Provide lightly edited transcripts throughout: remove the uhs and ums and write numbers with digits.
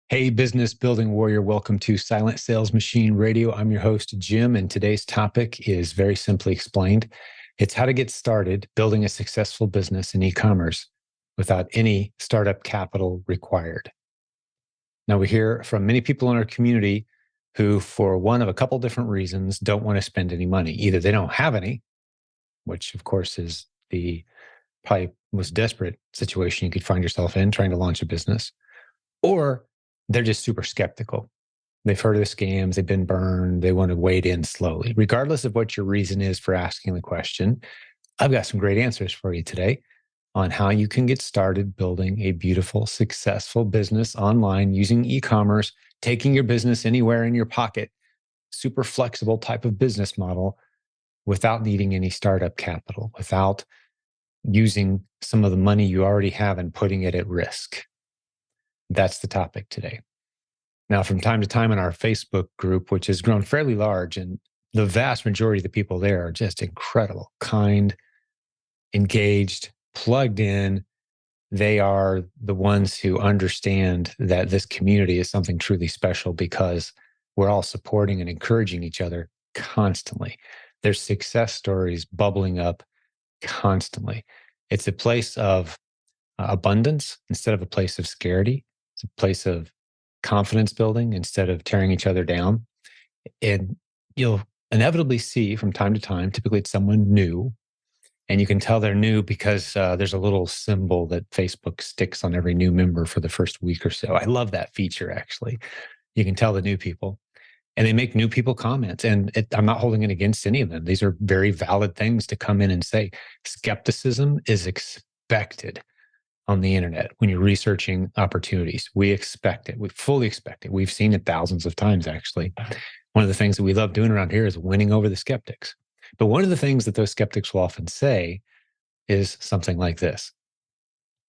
Hey, business building warrior, welcome to Silent Sales Machine Radio. I'm your host, Jim, and today's topic is very simply explained. It's how to get started building a successful business in e-commerce without any startup capital required. Now, we hear from many people in our community who, for one of a couple different reasons, don't want to spend any money. Either they don't have any, which of course is the probably most desperate situation you could find yourself in trying to launch a business, or they're just super skeptical. They've heard of the scams, they've been burned, they want to wade in slowly. Regardless of what your reason is for asking the question, I've got some great answers for you today on how you can get started building a beautiful, successful business online using e-commerce, taking your business anywhere in your pocket, super flexible type of business model without needing any startup capital, without using some of the money you already have and putting it at risk. That's the topic today. Now, from time to time in our Facebook group, which has grown fairly large, and the vast majority of the people there are just incredible, kind, engaged, plugged in. They are the ones who understand that this community is something truly special because we're all supporting and encouraging each other constantly. There's success stories bubbling up constantly. It's a place of abundance instead of a place of scarcity. It's a place of confidence building instead of tearing each other down. And you'll inevitably see from time to time, typically it's someone new, and you can tell they're new because there's a little symbol that Facebook sticks on every new member for the first week or so. I love that feature, actually. You can tell the new people, and they make new people comments. And I'm not holding it against any of them. These are very valid things to come in and say. Skepticism is expected on the internet when you're researching opportunities. We expect it. We fully expect it. We've seen it thousands of times, actually. One of the things that we love doing around here is winning over the skeptics. But one of the things that those skeptics will often say is something like this.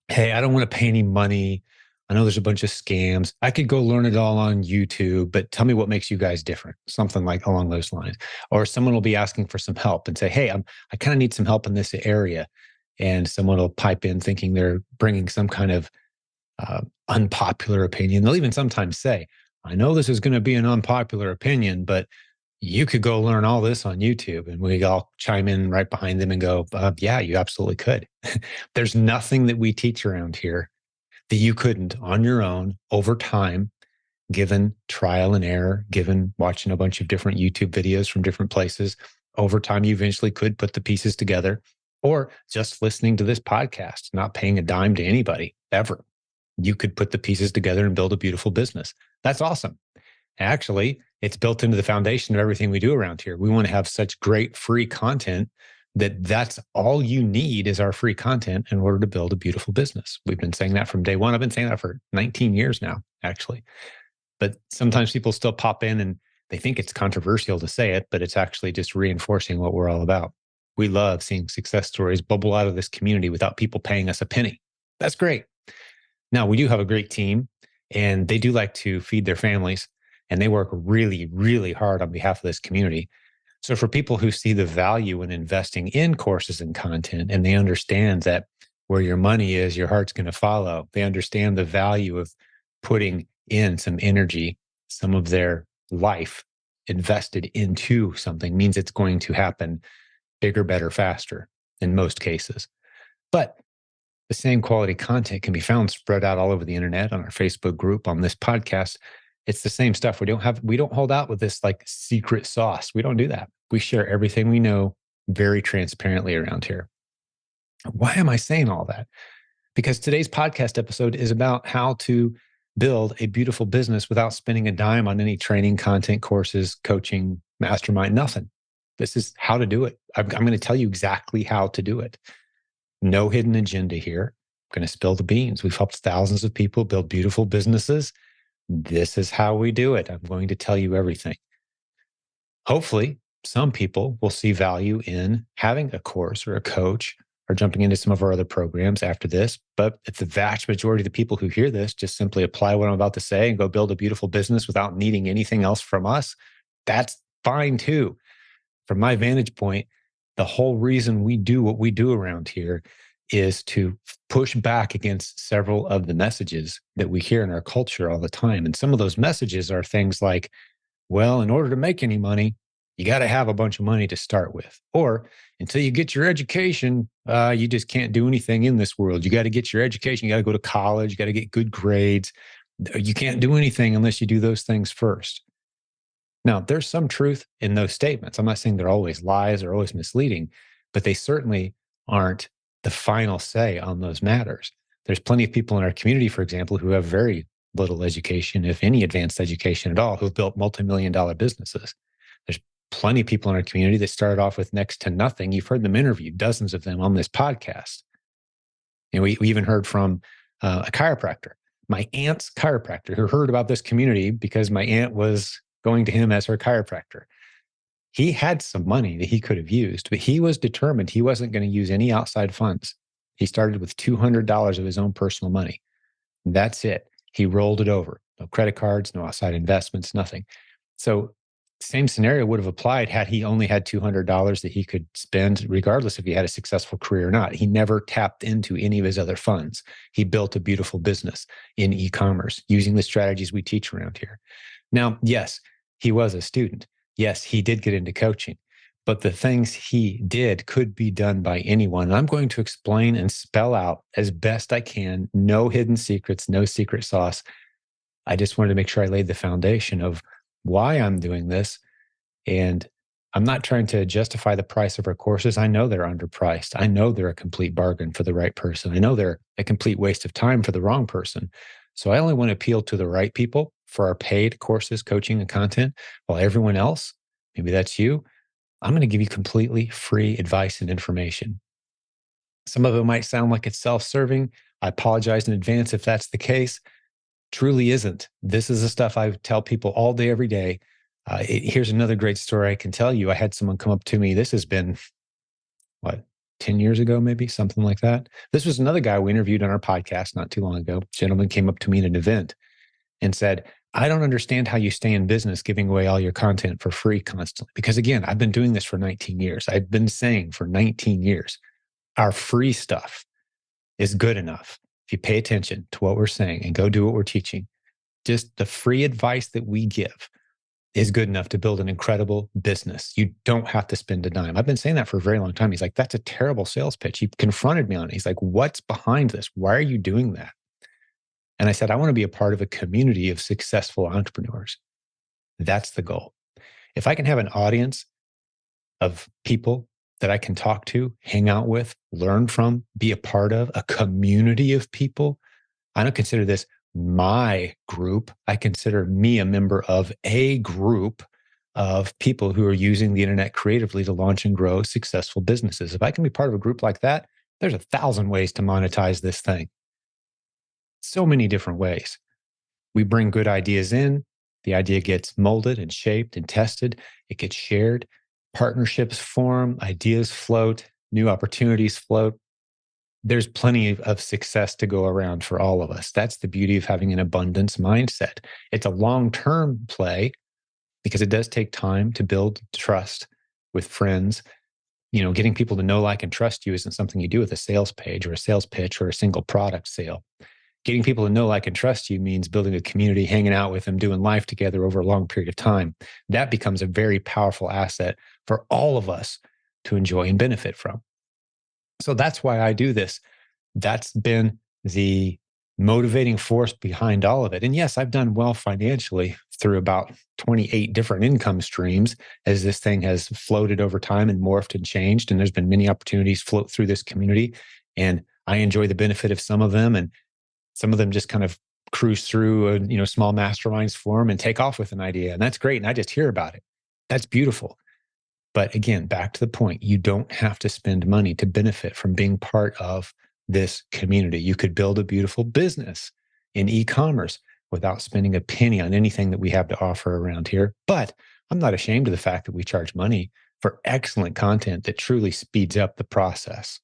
Hey, I don't want to pay any money. I know there's a bunch of scams. I could go learn it all on YouTube, but tell me what makes you guys different. Something like along those lines. Or someone will be asking for some help and say, hey, I kind of need some help in this area. And someone will pipe in thinking they're bringing some kind of unpopular opinion. They'll even sometimes say, I know this is going to be an unpopular opinion, but you could go learn all this on YouTube. And we all chime in right behind them and go, yeah, you absolutely could. There's nothing that we teach around here that you couldn't on your own over time, given trial and error, given watching a bunch of different YouTube videos from different places. Over time, you eventually could put the pieces together, or just listening to this podcast, not paying a dime to anybody ever. You could put the pieces together and build a beautiful business. That's awesome. Actually, it's built into the foundation of everything we do around here. We want to have such great free content that's all you need is our free content in order to build a beautiful business. We've been saying that from day one. I've been saying that for 19 years now, actually. But sometimes people still pop in and they think it's controversial to say it, but it's actually just reinforcing what we're all about. We love seeing success stories bubble out of this community without people paying us a penny. That's great. Now, we do have a great team, and they do like to feed their families, and they work really, really hard on behalf of this community. So for people who see the value in investing in courses and content, and they understand that where your money is, your heart's going to follow. They understand the value of putting in some energy, some of their life invested into something means it's going to happen bigger, better, faster in most cases. But the same quality content can be found spread out all over the internet, on our Facebook group, on this podcast. It's the same stuff. We don't hold out with this like secret sauce. We don't do that. We share everything we know very transparently around here. Why am I saying all that? Because today's podcast episode is about how to build a beautiful business without spending a dime on any training, content, courses, coaching, mastermind, nothing. This is how to do it. I'm going to tell you exactly how to do it. No hidden agenda here. I'm going to spill the beans. We've helped thousands of people build beautiful businesses. This is how we do it. I'm going to tell you everything. Hopefully, some people will see value in having a course or a coach or jumping into some of our other programs after this. But if the vast majority of the people who hear this just simply apply what I'm about to say and go build a beautiful business without needing anything else from us, that's fine too. From my vantage point, the whole reason we do what we do around here is to push back against several of the messages that we hear in our culture all the time. And some of those messages are things like, well, in order to make any money, you got to have a bunch of money to start with. Or until you get your education, you just can't do anything in this world. You got to get your education. You got to go to college. You got to get good grades. You can't do anything unless you do those things first. Now, there's some truth in those statements. I'm not saying they're always lies or always misleading, but they certainly aren't the final say on those matters. There's plenty of people in our community, for example, who have very little education, if any advanced education at all, who've built multi-million-dollar businesses. There's plenty of people in our community that started off with next to nothing. You've heard them interview, dozens of them on this podcast. And we even heard from a chiropractor, my aunt's chiropractor, who heard about this community because my aunt was going to him as her chiropractor. He had some money that he could have used, but he was determined he wasn't going to use any outside funds. He started with $200 of his own personal money. That's it. He rolled it over. No credit cards, no outside investments, nothing. So same scenario would have applied had he only had $200 that he could spend, regardless if he had a successful career or not. He never tapped into any of his other funds. He built a beautiful business in e-commerce using the strategies we teach around here. Now, yes, he was a student. Yes, he did get into coaching, but the things he did could be done by anyone. And I'm going to explain and spell out as best I can. No hidden secrets, no secret sauce. I just wanted to make sure I laid the foundation of why I'm doing this. And I'm not trying to justify the price of our courses. I know they're underpriced. I know they're a complete bargain for the right person. I know they're a complete waste of time for the wrong person. So I only want to appeal to the right people for our paid courses, coaching, and content, while everyone else, maybe that's you, I'm going to give you completely free advice and information. Some of it might sound like it's self-serving. I apologize in advance if that's the case. Truly isn't. This is the stuff I tell people all day, every day. Here's another great story I can tell you. I had someone come up to me. This has been, 10 years ago, maybe, something like that. This was another guy we interviewed on our podcast not too long ago. A gentleman came up to me at an event and said, I don't understand how you stay in business giving away all your content for free constantly. Because again, I've been doing this for 19 years. I've been saying for 19 years, our free stuff is good enough. If you pay attention to what we're saying and go do what we're teaching, just the free advice that we give is good enough to build an incredible business. You don't have to spend a dime. I've been saying that for a very long time. He's like, that's a terrible sales pitch. He confronted me on it. He's like, what's behind this? Why are you doing that? And I said, I want to be a part of a community of successful entrepreneurs. That's the goal. If I can have an audience of people that I can talk to, hang out with, learn from, be a part of, a community of people, I don't consider this my group. I consider me a member of a group of people who are using the internet creatively to launch and grow successful businesses. If I can be part of a group like that, there's 1,000 ways to monetize this thing. So many different ways. We bring good ideas in. The idea gets molded and shaped and tested. It gets shared. Partnerships form. Ideas float. New opportunities float. There's plenty of success to go around for all of us. That's the beauty of having an abundance mindset. It's a long-term play because it does take time to build trust with friends. You know, getting people to know, like, and trust you isn't something you do with a sales page or a sales pitch or a single product sale. Getting people to know, like, and trust you means building a community, hanging out with them, doing life together over a long period of time. That becomes a very powerful asset for all of us to enjoy and benefit from. So that's why I do this. That's been the motivating force behind all of it. And yes, I've done well financially through about 28 different income streams as this thing has floated over time and morphed and changed. And there's been many opportunities float through this community. And I enjoy the benefit of some of them. And some of them just kind of cruise through a small masterminds form and take off with an idea. And that's great. And I just hear about it. That's beautiful. But again, back to the point, you don't have to spend money to benefit from being part of this community. You could build a beautiful business in e-commerce without spending a penny on anything that we have to offer around here. But I'm not ashamed of the fact that we charge money for excellent content that truly speeds up the process.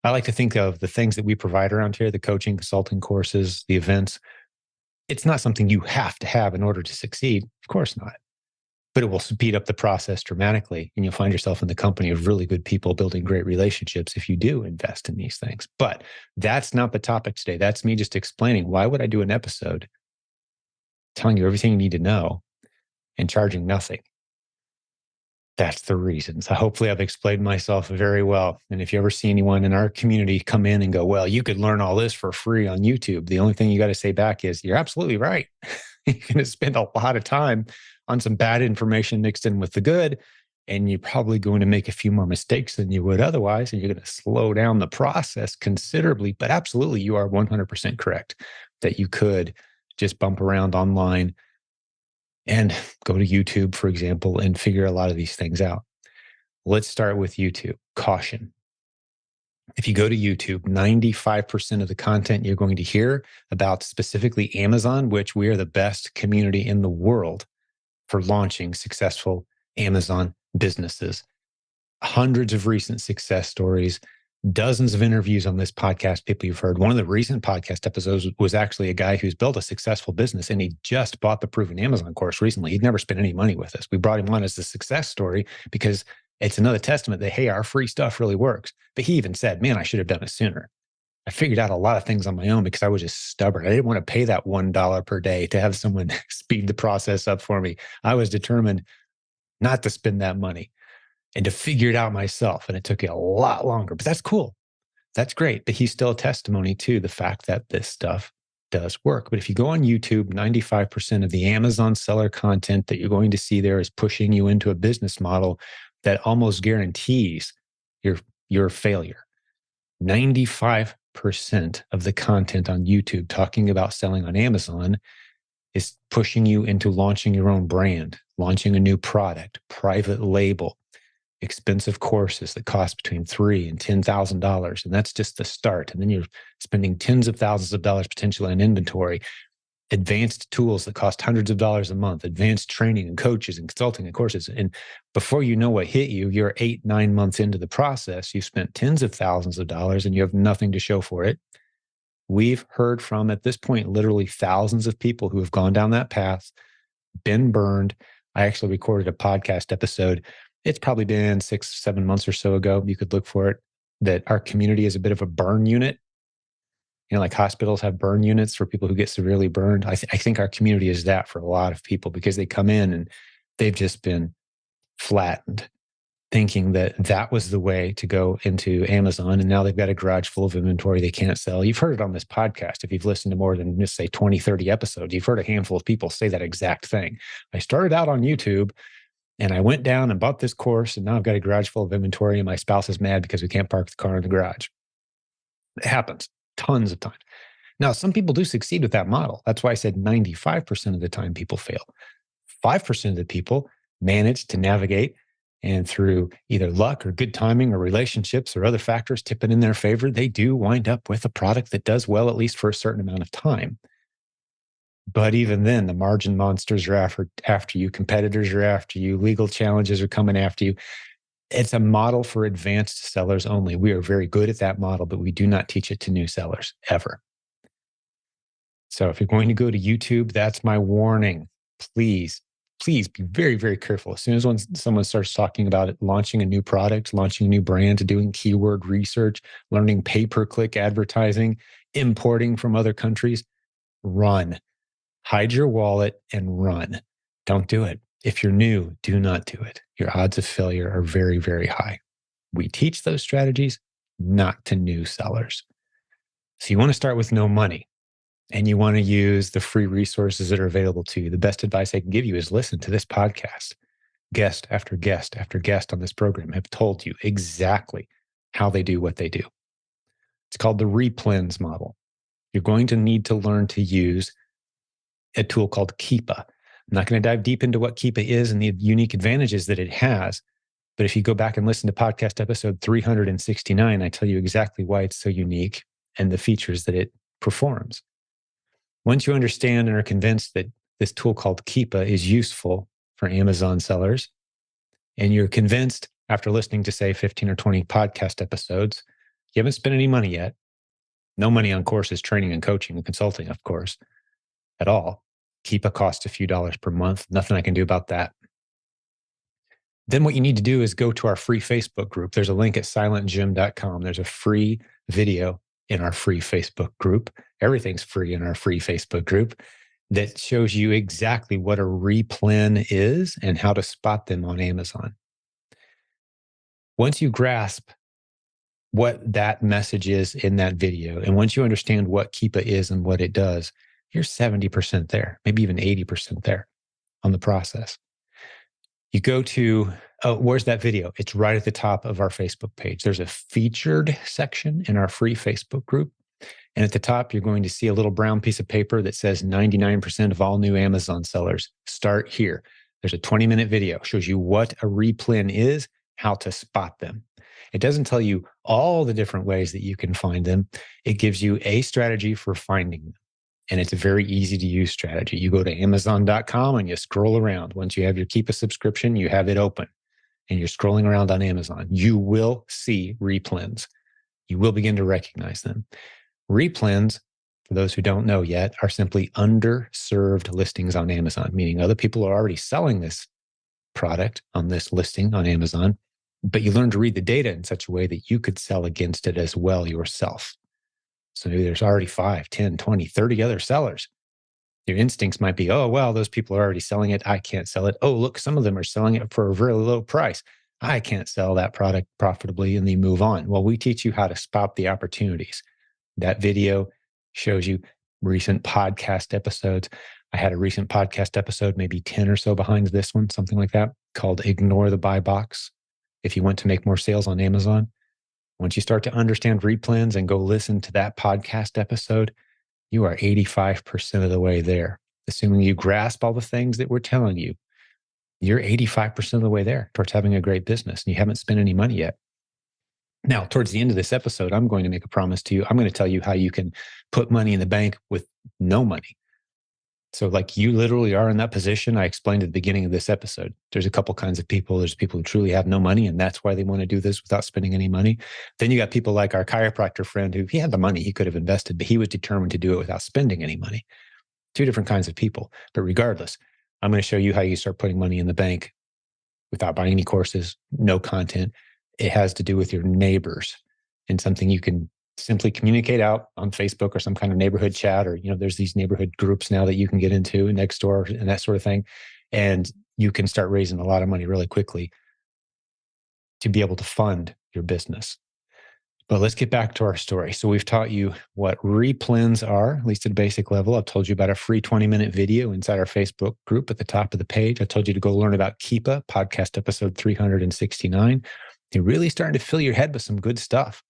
I like to think of the things that we provide around here, the coaching, consulting courses, the events. It's not something you have to have in order to succeed. Of course not. but it will speed up the process dramatically. And you'll find yourself in the company of really good people building great relationships if you do invest in these things. But that's not the topic today. That's me just explaining why would I do an episode telling you everything you need to know and charging nothing. That's the reasons. Hopefully, I've explained myself very well. And if you ever see anyone in our community come in and go, well, you could learn all this for free on YouTube, the only thing you got to say back is, you're absolutely right. You're going to spend a lot of time on some bad information mixed in with the good. And you're probably going to make a few more mistakes than you would otherwise. And you're going to slow down the process considerably. But absolutely, you are 100% correct that you could just bump around online and go to YouTube, for example, and figure a lot of these things out. Let's start with YouTube. Caution. If you go to YouTube, 95% of the content you're going to hear about specifically Amazon, which we are the best community in the world for launching successful Amazon businesses. Hundreds of recent success stories, dozens of interviews on this podcast, people you've heard. One of the recent podcast episodes was actually a guy who's built a successful business, and he just bought the Proven Amazon course recently. He'd never spent any money with us. We brought him on as a success story because it's another testament that, hey, our free stuff really works. But he even said, man, I should have done it sooner. I figured out a lot of things on my own because I was just stubborn. I didn't want to pay that $1 per day to have someone speed the process up for me. I was determined not to spend that money and to figure it out myself. And it took a lot longer, but that's cool. That's great. But he's still a testimony to the fact that this stuff does work. But if you go on YouTube, 95% of the Amazon seller content that you're going to see there is pushing you into a business model that almost guarantees your failure. 95% of the content on YouTube talking about selling on Amazon is pushing you into launching your own brand, launching a new product, private label, expensive courses that cost between $3,000 and $10,000. And that's just the start. And then you're spending tens of thousands of dollars potentially on inventory, advanced tools that cost hundreds of dollars a month, advanced training and coaches and consulting and courses. And before you know what hit you, you're 8-9 months into the process. You've spent tens of thousands of dollars and you have nothing to show for it. We've heard from, at this point, literally thousands of people who have gone down that path, been burned. I actually recorded a podcast episode. It's probably been 6-7 months or so ago. You could look for it, that our community is a bit of a burn unit. Like hospitals have burn units for people who get severely burned. I think our community is that for a lot of people because they come in and they've just been flattened, thinking that that was the way to go into Amazon. And now they've got a garage full of inventory they can't sell. You've heard it on this podcast. If you've listened to more than, just say, 20, 30 episodes, you've heard a handful of people say that exact thing. I started out on YouTube and I went down and bought this course, and now I've got a garage full of inventory and my spouse is mad because we can't park the car in the garage. It happens tons of times. Now, some people do succeed with that model. That's why I said 95% of the time people fail. 5% of the people manage to navigate, and through either luck or good timing or relationships or other factors tipping in their favor, they do wind up with a product that does well, at least for a certain amount of time. But even then, the margin monsters are after you, competitors are after you, legal challenges are coming after you. It's a model for advanced sellers only. We are very good at that model, but we do not teach it to new sellers ever. So if you're going to go to YouTube, that's my warning. Please be very, very careful. As soon as someone starts talking about it, launching a new product, launching a new brand, doing keyword research, learning pay-per-click advertising, importing from other countries, run. Hide your wallet and run. Don't do it. If you're new, do not do it. Your odds of failure are very, very high. We teach those strategies not to new sellers. So you want to start with no money, and you want to use the free resources that are available to you. The best advice I can give you is listen to this podcast. Guest after guest after guest on this program have told you exactly how they do what they do. It's called the replens model. You're going to need to learn to use a tool called Keepa. I'm not going to dive deep into what Keepa is and the unique advantages that it has. But if you go back and listen to podcast episode 369, I tell you exactly why it's so unique and the features that it performs. Once you understand and are convinced that this tool called Keepa is useful for Amazon sellers, and you're convinced after listening to, say, 15 or 20 podcast episodes, you haven't spent any money yet. No money on courses, training, and coaching and consulting, of course, at all. Keepa costs a few dollars per month. Nothing I can do about that. Then what you need to do is go to our free Facebook group. There's a link at silentjimdotcom. There's a free video in our free Facebook group. Everything's free in our free Facebook group that shows you exactly what a replen is and how to spot them on Amazon. Once you grasp what that message is in that video, and once you understand what Keepa is and what it does, you're 70% there, maybe even 80% there on the process. You go to, where's that video? It's right at the top of our Facebook page. There's a featured section in our free Facebook group. And at the top, you're going to see a little brown piece of paper that says 99% of all new Amazon sellers start here. There's a 20-minute video, shows you what a replen is, how to spot them. It doesn't tell you all the different ways that you can find them. It gives you a strategy for finding them. And it's a very easy to use strategy. You go to Amazon.com and you scroll around. Once you have your Keepa subscription, you have it open and you're scrolling around on Amazon. You will see replens. You will begin to recognize them. Replens, for those who don't know yet, are simply underserved listings on Amazon, meaning other people are already selling this product on this listing on Amazon, but you learn to read the data in such a way that you could sell against it as well yourself. So maybe there's already 5, 10, 20, 30 other sellers. Your instincts might be, oh, well, those people are already selling it. I can't sell it. Oh, look, some of them are selling it for a very low price. I can't sell that product profitably, and they move on. Well, we teach you how to spot the opportunities. That video shows you recent podcast episodes. I had a recent podcast episode, maybe 10 or so behind this one, something like that, called Ignore the Buy Box. If you want to make more sales on Amazon, once you start to understand replens and go listen to that podcast episode, you are 85% of the way there. Assuming you grasp all the things that we're telling you, you're 85% of the way there towards having a great business, and you haven't spent any money yet. Now, towards the end of this episode, I'm going to make a promise to you. I'm going to tell you how you can put money in the bank with no money. So like you literally are in that position I explained at the beginning of this episode. There's a couple kinds of people. There's people who truly have no money, and that's why they want to do this without spending any money. Then you got people like our chiropractor friend who he had the money he could have invested, but he was determined to do it without spending any money. Two different kinds of people. But regardless, I'm going to show you how you start putting money in the bank without buying any courses, no content. It has to do with your neighbors and something you can simply communicate out on Facebook or some kind of neighborhood chat, or, there's these neighborhood groups now that you can get into next door and that sort of thing. And you can start raising a lot of money really quickly to be able to fund your business. But let's get back to our story. So we've taught you what replens are, at least at a basic level. I've told you about a free 20-minute video inside our Facebook group at the top of the page. I told you to go learn about Keepa, podcast episode 369. You're really starting to fill your head with some good stuff.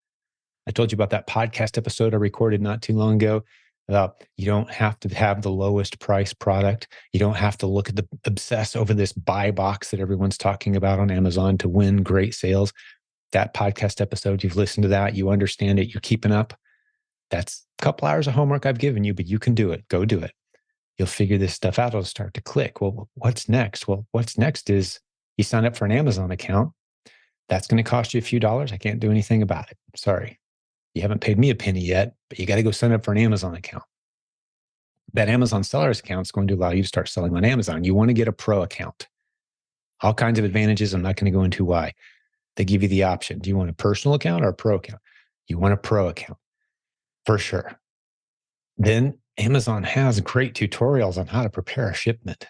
I told you about that podcast episode I recorded not too long ago about you don't have to have the lowest price product. You don't have to look at obsess over this buy box that everyone's talking about on Amazon to win great sales. That podcast episode, you've listened to that, you understand it, you're keeping up. That's a couple hours of homework I've given you, but you can do it. Go do it. You'll figure this stuff out. It'll start to click. Well, what's next? Well, what's next is you sign up for an Amazon account. That's going to cost you a few dollars. I can't do anything about it. Sorry. You haven't paid me a penny yet, but you got to go sign up for an Amazon account. That Amazon seller's account is going to allow you to start selling on Amazon. You want to get a pro account. All kinds of advantages. I'm not going to go into why. They give you the option. Do you want a personal account or a pro account? You want a pro account for sure. Then Amazon has great tutorials on how to prepare a shipment,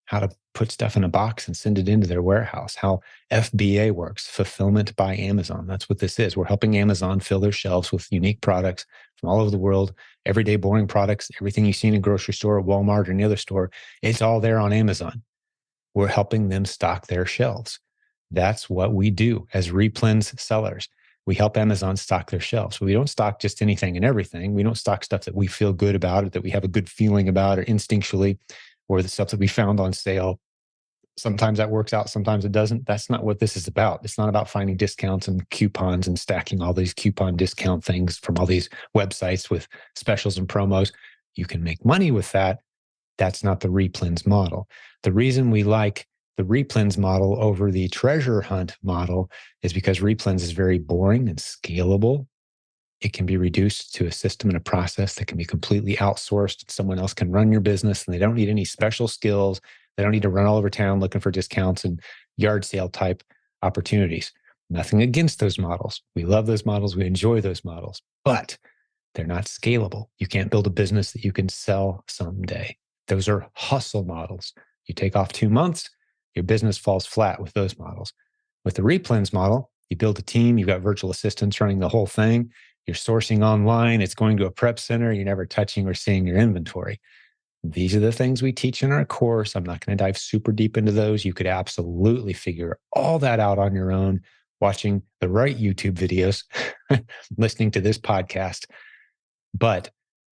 how to put stuff in a box and send it into their warehouse, how FBA works, fulfillment by Amazon. That's what this is. We're helping Amazon fill their shelves with unique products from all over the world, everyday boring products, everything you see in a grocery store, Walmart, or any other store. It's all there on Amazon. We're helping them stock their shelves. That's what we do as replens sellers. We help Amazon stock their shelves. We don't stock just anything and everything. We don't stock stuff that we feel good about or that we have a good feeling about or instinctually, or the stuff that we found on sale. Sometimes that works out, sometimes it doesn't. That's not what this is about. It's not about finding discounts and coupons and stacking all these coupon discount things from all these websites with specials and promos. You can make money with that. That's not the replens model. The reason we like the replens model over the treasure hunt model is because replens is very boring and scalable. It can be reduced to a system and a process that can be completely outsourced. Someone else can run your business and they don't need any special skills. They don't need to run all over town looking for discounts and yard sale type opportunities. Nothing against those models. We love those models. We enjoy those models, but they're not scalable. You can't build a business that you can sell someday. Those are hustle models. You take off 2 months, your business falls flat with those models. With the replens model, you build a team, you've got virtual assistants running the whole thing. You're sourcing online, it's going to a prep center, you're never touching or seeing your inventory. These are the things we teach in our course. I'm not going to dive super deep into those. You could absolutely figure all that out on your own, watching the right YouTube videos, listening to this podcast. But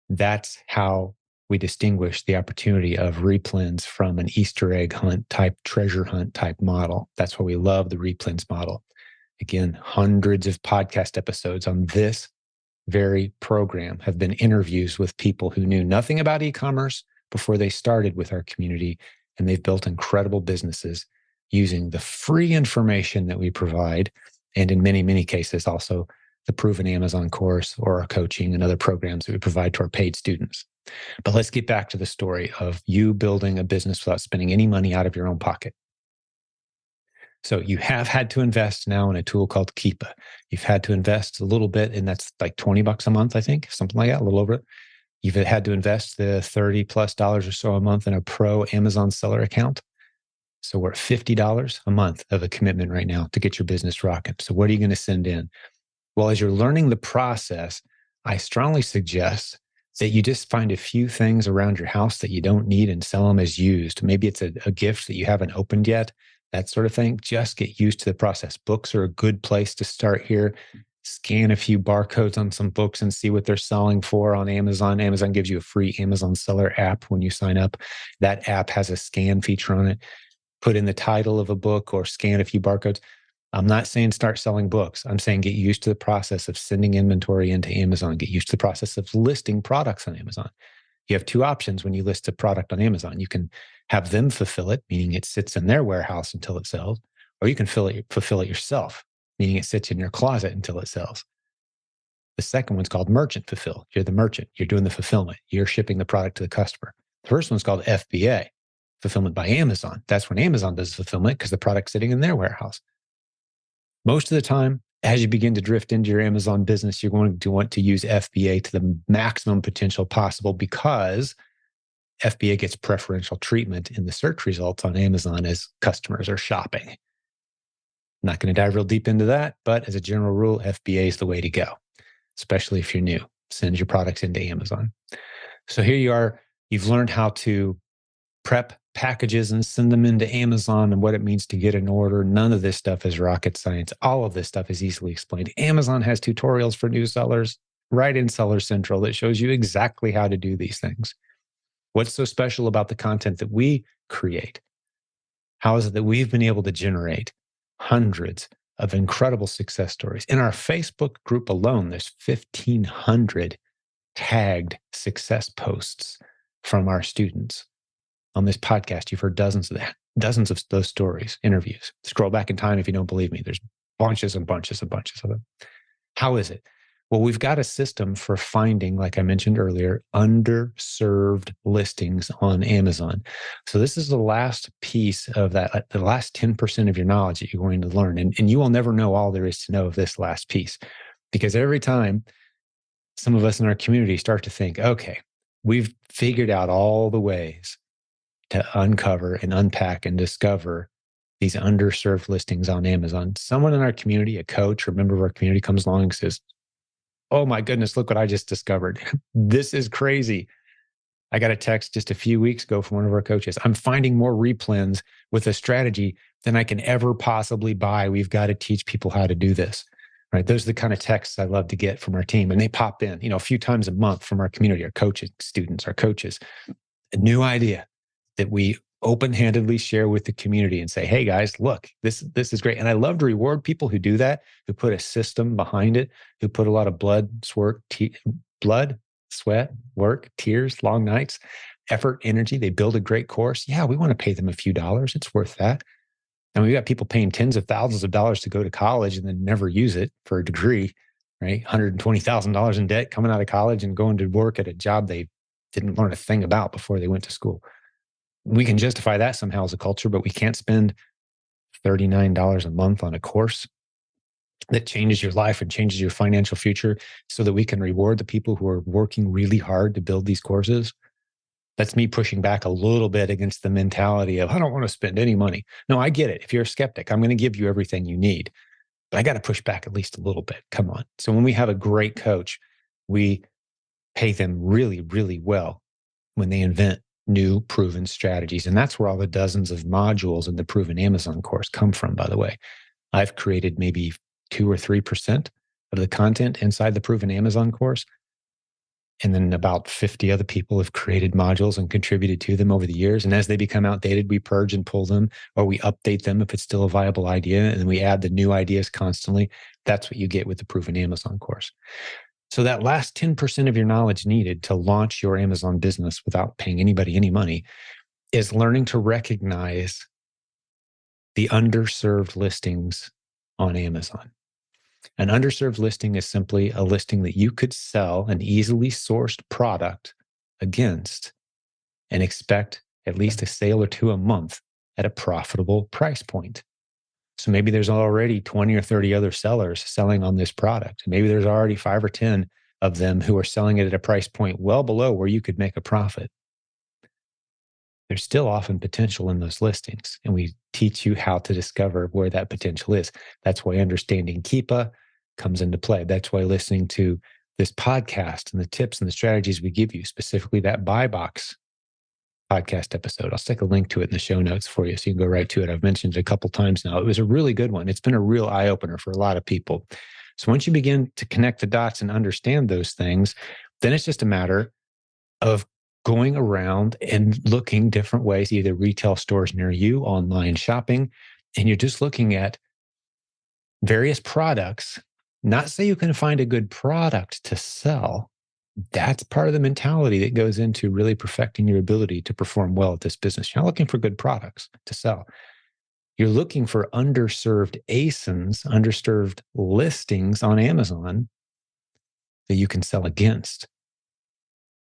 that's how we distinguish the opportunity of replens from an Easter egg hunt type, treasure hunt type model. That's why we love the replens model. Again, hundreds of podcast episodes on this very program have been interviews with people who knew nothing about e-commerce before they started with our community, and they've built incredible businesses using the free information that we provide, and in many, many cases also the proven Amazon course or our coaching and other programs that we provide to our paid students. But let's get back to the story of you building a business without spending any money out of your own pocket. So you have had to invest now in a tool called Keepa. You've had to invest a little bit, and that's like $20 a month, I think, something like that, a little over it. You've had to invest the $30+ or so a month in a pro Amazon seller account. So we're at $50 a month of a commitment right now to get your business rocking. So what are you going to send in? Well, as you're learning the process, I strongly suggest that you just find a few things around your house that you don't need and sell them as used. Maybe it's a gift that you haven't opened yet, that sort of thing. Just get used to the process. Books are a good place to start here. Scan a few barcodes on some books and see what they're selling for on Amazon. Amazon gives you a free Amazon seller app when you sign up. That app has a scan feature on it. Put in the title of a book or scan a few barcodes. I'm not saying start selling books. I'm saying get used to the process of sending inventory into Amazon. Get used to the process of listing products on Amazon. You have two options when you list a product on Amazon. You can have them fulfill it, meaning it sits in their warehouse until it sells, or you can fulfill it yourself, meaning it sits in your closet until it sells. The second one's called merchant fulfill. You're the merchant. You're doing the fulfillment. You're shipping the product to the customer. The first one's called FBA, fulfillment by Amazon. That's when Amazon does the fulfillment because the product's sitting in their warehouse. Most of the time, as you begin to drift into your Amazon business, you're going to want to use FBA to the maximum potential possible because FBA gets preferential treatment in the search results on Amazon as customers are shopping. I'm not going to dive real deep into that, but as a general rule, FBA is the way to go, especially if you're new. Send your products into Amazon. So here you are. You've learned how to prep packages and send them into Amazon and what it means to get an order. None of this stuff is rocket science. All of this stuff is easily explained. Amazon has tutorials for new sellers right in Seller Central that shows you exactly how to do these things. What's so special about the content that we create? How is it that we've been able to generate hundreds of incredible success stories? In our Facebook group alone, there's 1,500 tagged success posts from our students. On this podcast, you've heard dozens of those stories, interviews. Scroll back in time if you don't believe me. There's bunches and bunches and bunches of them. How is it? Well, we've got a system for finding, like I mentioned earlier, underserved listings on Amazon. So this is the last piece of that, the last 10% of your knowledge that you're going to learn. And you will never know all there is to know of this last piece. Because every time some of us in our community start to think, okay, we've figured out all the ways to uncover and unpack and discover these underserved listings on Amazon. Someone in our community, a coach or member of our community comes along and says, oh my goodness, look what I just discovered. This is crazy. I got a text just a few weeks ago from one of our coaches. I'm finding more replens with a strategy than I can ever possibly buy. We've got to teach people how to do this. Right? Those are the kind of texts I love to get from our team. And they pop in, a few times a month from our community, our coaches, students, our coaches. A new idea that we open-handedly share with the community and say, hey guys, look, this is great. And I love to reward people who do that, who put a system behind it, who put a lot of blood, sweat, work, tears, long nights, effort, energy. They build a great course. Yeah, we want to pay them a few dollars. It's worth that. And we've got people paying tens of thousands of dollars to go to college and then never use it for a degree, right? $120,000 in debt coming out of college and going to work at a job they didn't learn a thing about before they went to school. We can justify that somehow as a culture, but we can't spend $39 a month on a course that changes your life and changes your financial future so that we can reward the people who are working really hard to build these courses. That's me pushing back a little bit against the mentality of, I don't want to spend any money. No, I get it. If you're a skeptic, I'm going to give you everything you need, but I got to push back at least a little bit. Come on. So when we have a great coach, we pay them really, really well when they invent new proven strategies. And that's where all the dozens of modules in the Proven Amazon course come from, by the way. I've created maybe 2 or 3% of the content inside the Proven Amazon course. And then about 50 other people have created modules and contributed to them over the years. And as they become outdated, we purge and pull them, or we update them if it's still a viable idea. And then we add the new ideas constantly. That's what you get with the Proven Amazon course. So that last 10% of your knowledge needed to launch your Amazon business without paying anybody any money is learning to recognize the underserved listings on Amazon. An underserved listing is simply a listing that you could sell an easily sourced product against and expect at least a sale or two a month at a profitable price point. So maybe there's already 20 or 30 other sellers selling on this product. Maybe there's already 5 or 10 of them who are selling it at a price point well below where you could make a profit. There's still often potential in those listings, and we teach you how to discover where that potential is. That's why understanding Keepa comes into play. That's why listening to this podcast and the tips and the strategies we give you, specifically that buy box podcast episode. I'll stick a link to it in the show notes for you so you can go right to it. I've mentioned it a couple times now. It was a really good one. It's been a real eye-opener for a lot of people. So once you begin to connect the dots and understand those things, then it's just a matter of going around and looking different ways, either retail stores near you, online shopping, and you're just looking at various products. Not say you can find a good product to sell. That's part of the mentality that goes into really perfecting your ability to perform well at this business. You're not looking for good products to sell. You're looking for underserved ASINs, underserved listings on Amazon that you can sell against.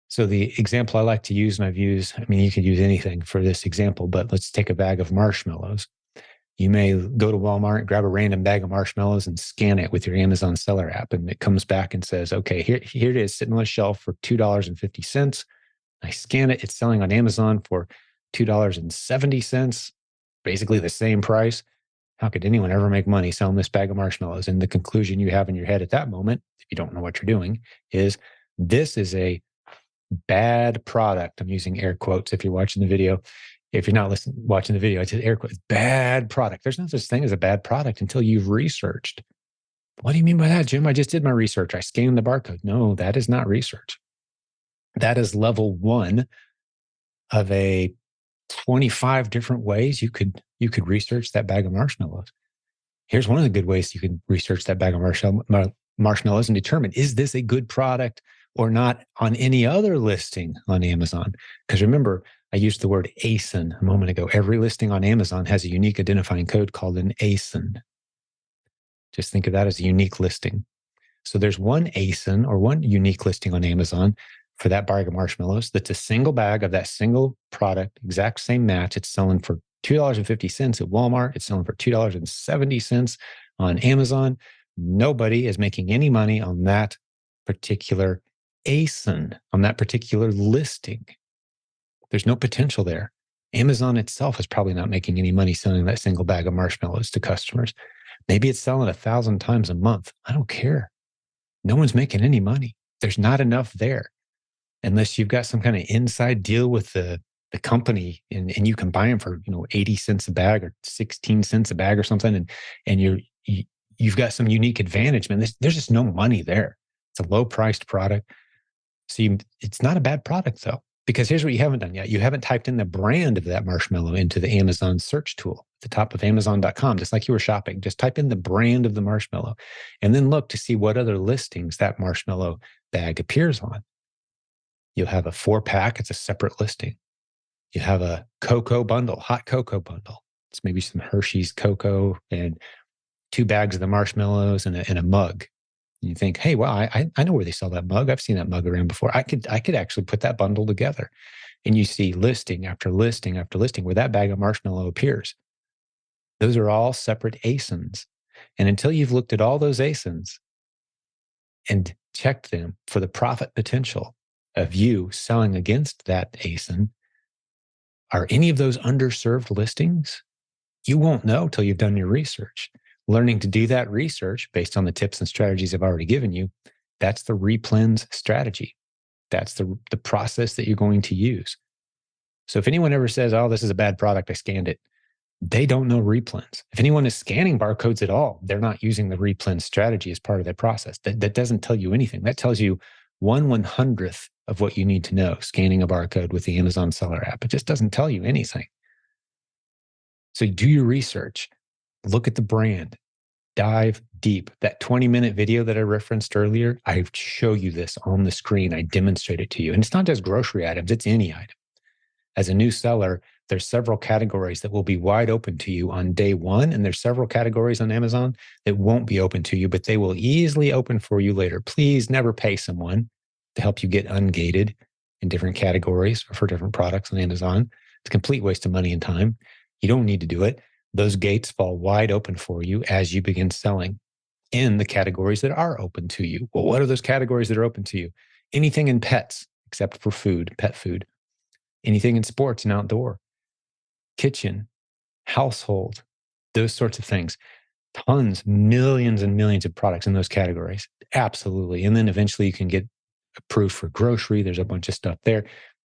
So the example I like to use, and I've used, I mean, you could use anything for this example, but let's take a bag of marshmallows. You may go to Walmart, grab a random bag of marshmallows and scan it with your Amazon seller app. And it comes back and says, okay, here it is sitting on the shelf for $2.50. I scan it. It's selling on Amazon for $2.70, basically the same price. How could anyone ever make money selling this bag of marshmallows? And the conclusion you have in your head at that moment, if you don't know what you're doing, is this is a bad product. I'm using air quotes if you're watching the video. If you're not watching the video, I said air quotes, bad product. There's no such thing as a bad product until you've researched. What do you mean by that, Jim? I just did my research. I scanned the barcode. No, that is not research. That is level 1 of a 25 different ways you could research that bag of marshmallows. Here's one of the good ways you can research that bag of marshmallows and determine, is this a good product or not on any other listing on Amazon? Because remember, I used the word ASIN a moment ago. Every listing on Amazon has a unique identifying code called an ASIN. Just think of that as a unique listing. So there's one ASIN or one unique listing on Amazon for that bag of marshmallows that's a single bag of that single product, exact same match. It's selling for $2.50 at Walmart. It's selling for $2.70 on Amazon. Nobody is making any money on that particular ASIN, on that particular listing. There's no potential there. Amazon itself is probably not making any money selling that single bag of marshmallows to customers. Maybe it's selling 1,000 times a month. I don't care. No one's making any money. There's not enough there. Unless you've got some kind of inside deal with the company and you can buy them for 80 cents a bag or 16 cents a bag or something, and you've got some unique advantage, man. There's just no money there. It's a low-priced product. So it's not a bad product, though, because here's what you haven't done yet. You haven't typed in the brand of that marshmallow into the Amazon search tool at the top of Amazon.com, just like you were shopping. Just type in the brand of the marshmallow and then look to see what other listings that marshmallow bag appears on. You'll have a 4-pack. It's a separate listing. You have a cocoa bundle, hot cocoa bundle. It's maybe some Hershey's cocoa and 2 bags of the marshmallows and a mug. And you think, hey, well, I know where they sell that mug. I've seen that mug around before. I could actually put that bundle together. And you see listing after listing after listing where that bag of marshmallow appears. Those are all separate ASINs. And until you've looked at all those ASINs and checked them for the profit potential of you selling against that ASIN, are any of those underserved listings? You won't know till you've done your research. Learning to do that research based on the tips and strategies I've already given you, that's the replens strategy. That's the process that you're going to use. So if anyone ever says, oh, this is a bad product, I scanned it, they don't know replens. If anyone is scanning barcodes at all, they're not using the replens strategy as part of their process. That doesn't tell you anything. That tells you 1/100th of what you need to know, scanning a barcode with the Amazon Seller app. It just doesn't tell you anything. So do your research, look at the brand, dive deep. That 20-minute video that I referenced earlier, I show you this on the screen. I demonstrate it to you. And it's not just grocery items, it's any item. As a new seller, there's several categories that will be wide open to you on day one. And there's several categories on Amazon that won't be open to you, but they will easily open for you later. Please never pay someone to help you get ungated in different categories or for different products on Amazon. It's a complete waste of money and time. You don't need to do it. Those gates fall wide open for you as you begin selling in the categories that are open to you. Well, what are those categories that are open to you? Anything in pets, except for food, pet food. Anything in sports and outdoor, kitchen, household, those sorts of things. Tons, millions and millions of products in those categories. Absolutely. And then eventually you can get approved for grocery. There's a bunch of stuff there.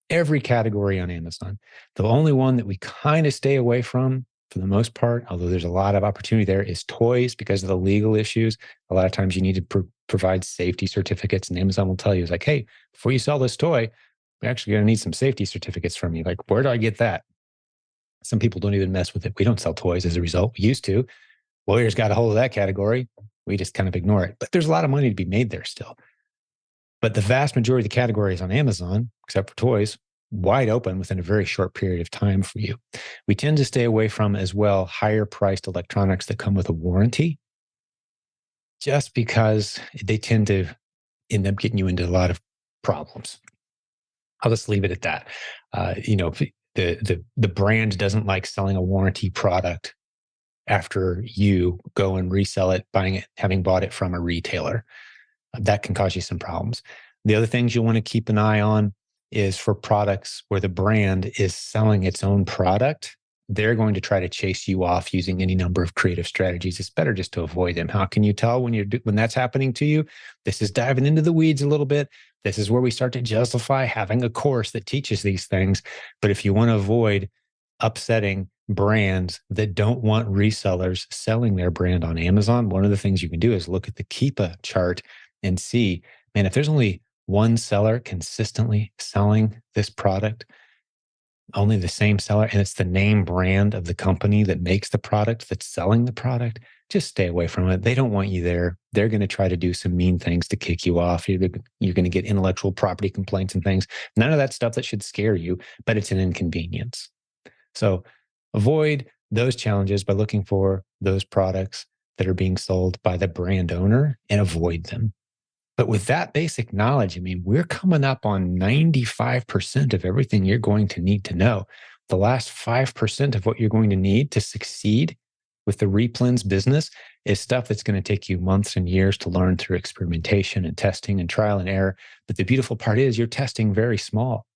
Every category on Amazon. The only one that we kind of stay away from for the most part, although there's a lot of opportunity there, is toys because of the legal issues. A lot of times you need to provide safety certificates, and Amazon will tell you, it's like, hey, before you sell this toy, we're actually going to need some safety certificates from you. Like, where do I get that? Some people don't even mess with it. We don't sell toys as a result. We used to. Lawyers got a hold of that category. We just kind of ignore it. But there's a lot of money to be made there still. But the vast majority of the categories on Amazon, except for toys, wide open within a very short period of time for you. We tend to stay away from as well higher priced electronics that come with a warranty, just because they tend to end up getting you into a lot of problems. I'll just leave it at that. The brand doesn't like selling a warranty product after you go and resell it, buying it, having bought it from a retailer. That can cause you some problems. The other things you want to keep an eye on is for products where the brand is selling its own product. They're going to try to chase you off using any number of creative strategies. It's better just to avoid them. How can you tell when that's happening to you? This is diving into the weeds a little bit. This is where we start to justify having a course that teaches these things. But if you want to avoid upsetting brands that don't want resellers selling their brand on Amazon, one of the things you can do is look at the Keepa chart and see, man, if there's only one seller consistently selling this product, only the same seller, and it's the name brand of the company that makes the product that's selling the product, just stay away from it. They don't want you there. They're going to try to do some mean things to kick you off. You're going to get intellectual property complaints and things. None of that stuff that should scare you, but it's an inconvenience. So avoid those challenges by looking for those products that are being sold by the brand owner and avoid them. But with that basic knowledge, I mean, we're coming up on 95% of everything you're going to need to know. The last 5% of what you're going to need to succeed with the replens business is stuff that's going to take you months and years to learn through experimentation and testing and trial and error. But the beautiful part is you're testing very small.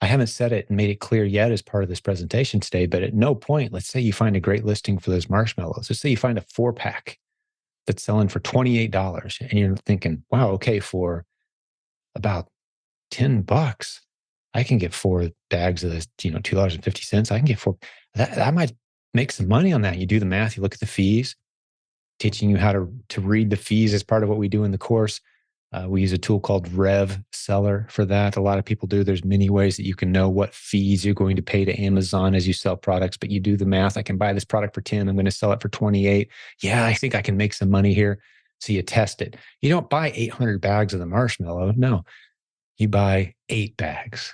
I haven't said it and made it clear yet as part of this presentation today, but at no point, let's say you find a great listing for those marshmallows. Let's say you find a 4-pack that's selling for $28 and you're thinking, wow, okay, for about $10, I can get 4 bags of this, $2.50. I can get 4. That might make some money on that. You do the math, you look at the fees, teaching you how to read the fees as part of what we do in the course. We use a tool called Rev Seller for that. A lot of people do. There's many ways that you can know what fees you're going to pay to Amazon as you sell products, but you do the math. I can buy this product for 10. I'm going to sell it for 28. Yeah, I think I can make some money here. So you test it. You don't buy 800 bags of the marshmallow. No, you buy 8 bags,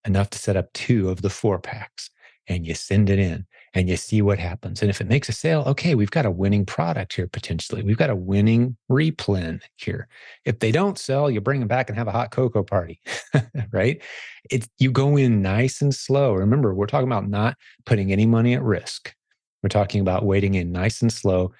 enough to set up 2 of the 4-packs, and you send it in and you see what happens. And if it makes a sale, okay, we've got a winning product here potentially. We've got a winning replen here. If they don't sell, you bring them back and have a hot cocoa party, right? You go in nice and slow. Remember, we're talking about not putting any money at risk. We're talking about wading in nice and slow,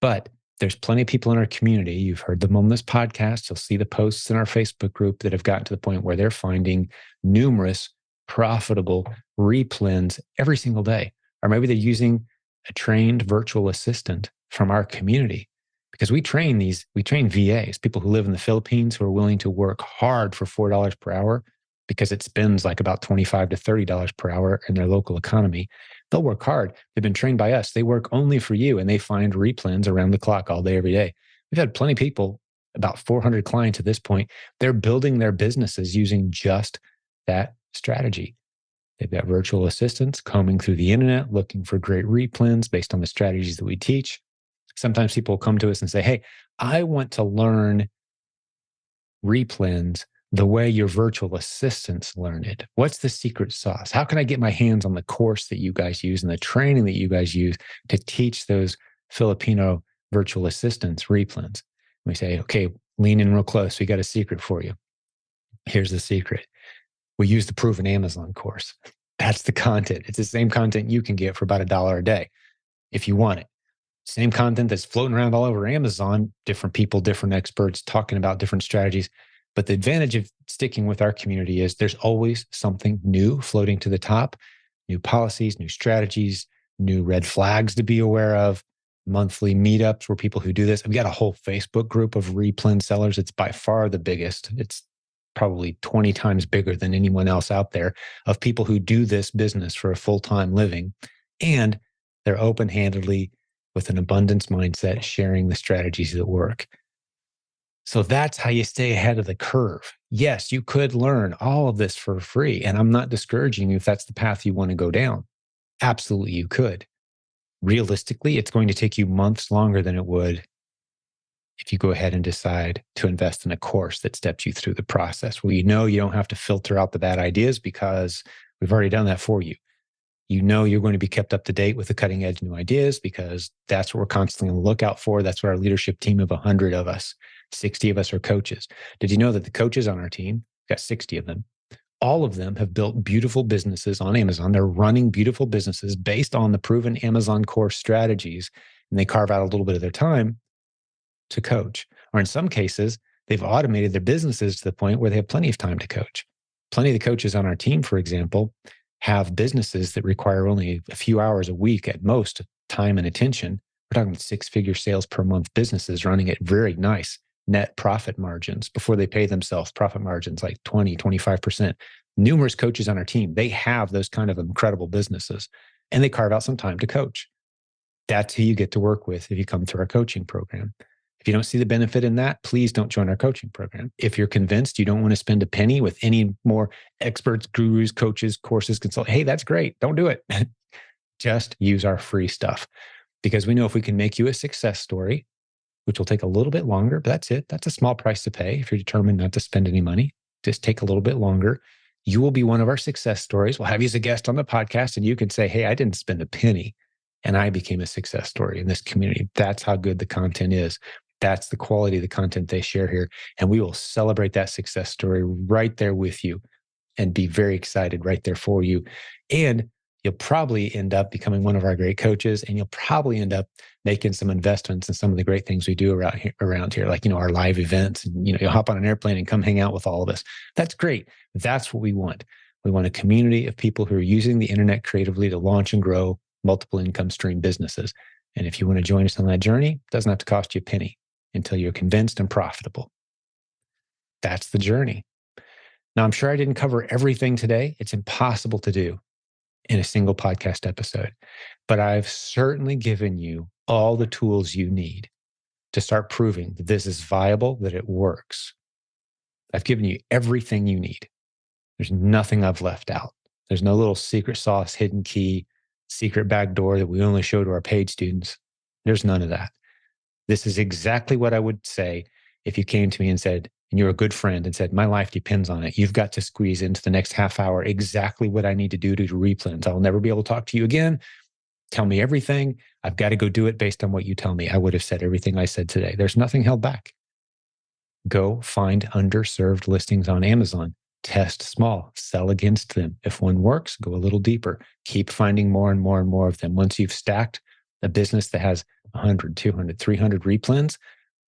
but there's plenty of people in our community. You've heard them on this podcast. You'll see the posts in our Facebook group that have gotten to the point where they're finding numerous profitable replens every single day. Or maybe they're using a trained virtual assistant from our community, because we train VAs, people who live in the Philippines who are willing to work hard for $4 per hour, because it spends like about $25 to $30 per hour in their local economy. They'll work hard. They've been trained by us. They work only for you, and they find replens around the clock all day, every day. We've had plenty of people, about 400 clients at this point. They're building their businesses using just that strategy. They've got virtual assistants combing through the internet, looking for great replens based on the strategies that we teach. Sometimes people will come to us and say, hey, I want to learn replens the way your virtual assistants learn it. What's the secret sauce? How can I get my hands on the course that you guys use and the training that you guys use to teach those Filipino virtual assistants replens? And we say, okay, lean in real close. We got a secret for you. Here's the secret. We use the proven Amazon course. That's the content. It's the same content you can get for about $1 a day if you want it. Same content that's floating around all over Amazon, different people, different experts talking about different strategies. But the advantage of sticking with our community is there's always something new floating to the top, new policies, new strategies, new red flags to be aware of, monthly meetups where people who do this. We've got a whole Facebook group of replen sellers. It's by far the biggest. It's probably 20 times bigger than anyone else out there, of people who do this business for a full-time living. And they're open-handedly, with an abundance mindset, sharing the strategies that work. So that's how you stay ahead of the curve. Yes, you could learn all of this for free. And I'm not discouraging you if that's the path you want to go down. Absolutely, you could. Realistically, it's going to take you months longer than it would if you go ahead and decide to invest in a course that steps you through the process, where you know you don't have to filter out the bad ideas because we've already done that for you. You know you're going to be kept up to date with the cutting edge new ideas, because that's what we're constantly on the lookout for. That's what our leadership team of 100 of us, 60 of us are coaches. Did you know that the coaches on our team, we've got 60 of them, all of them have built beautiful businesses on Amazon. They're running beautiful businesses based on the proven Amazon course strategies, and they carve out a little bit of their time to coach. Or in some cases, they've automated their businesses to the point where they have plenty of time to coach. Plenty of the coaches on our team, for example, have businesses that require only a few hours a week at most time and attention. We're talking 6-figure sales per month businesses running at very nice net profit margins before they pay themselves, profit margins like 20, 25%. Numerous coaches on our team, they have those kind of incredible businesses, and they carve out some time to coach. That's who you get to work with if you come through our coaching program. If you don't see the benefit in that, please don't join our coaching program. If you're convinced you don't want to spend a penny with any more experts, gurus, coaches, courses, consultants, hey, that's great. Don't do it. Just use our free stuff, because we know if we can make you a success story, which will take a little bit longer, but that's it. That's a small price to pay if you're determined not to spend any money. Just take a little bit longer. You will be one of our success stories. We'll have you as a guest on the podcast, and you can say, hey, I didn't spend a penny and I became a success story in this community. That's how good the content is. That's the quality of the content they share here. And we will celebrate that success story right there with you and be very excited right there for you. And you'll probably end up becoming one of our great coaches, and you'll probably end up making some investments in some of the great things we do around here, like, our live events, and, you'll hop on an airplane and come hang out with all of us. That's great. That's what we want. We want a community of people who are using the internet creatively to launch and grow multiple income stream businesses. And if you want to join us on that journey, it doesn't have to cost you a penny until you're convinced and profitable. That's the journey. Now, I'm sure I didn't cover everything today. It's impossible to do in a single podcast episode, but I've certainly given you all the tools you need to start proving that this is viable, that it works. I've given you everything you need. There's nothing I've left out. There's no little secret sauce, hidden key, secret back door that we only show to our paid students. There's none of that. This is exactly what I would say if you came to me and said, and you're a good friend, and said, my life depends on it. You've got to squeeze into the next half hour exactly what I need to do to replens. I'll never be able to talk to you again. Tell me everything. I've got to go do it based on what you tell me. I would have said everything I said today. There's nothing held back. Go find underserved listings on Amazon. test small, sell against them. If one works, go a little deeper. Keep finding more and more and more of them. Once you've stacked a business that has 100, 200, 300 replens,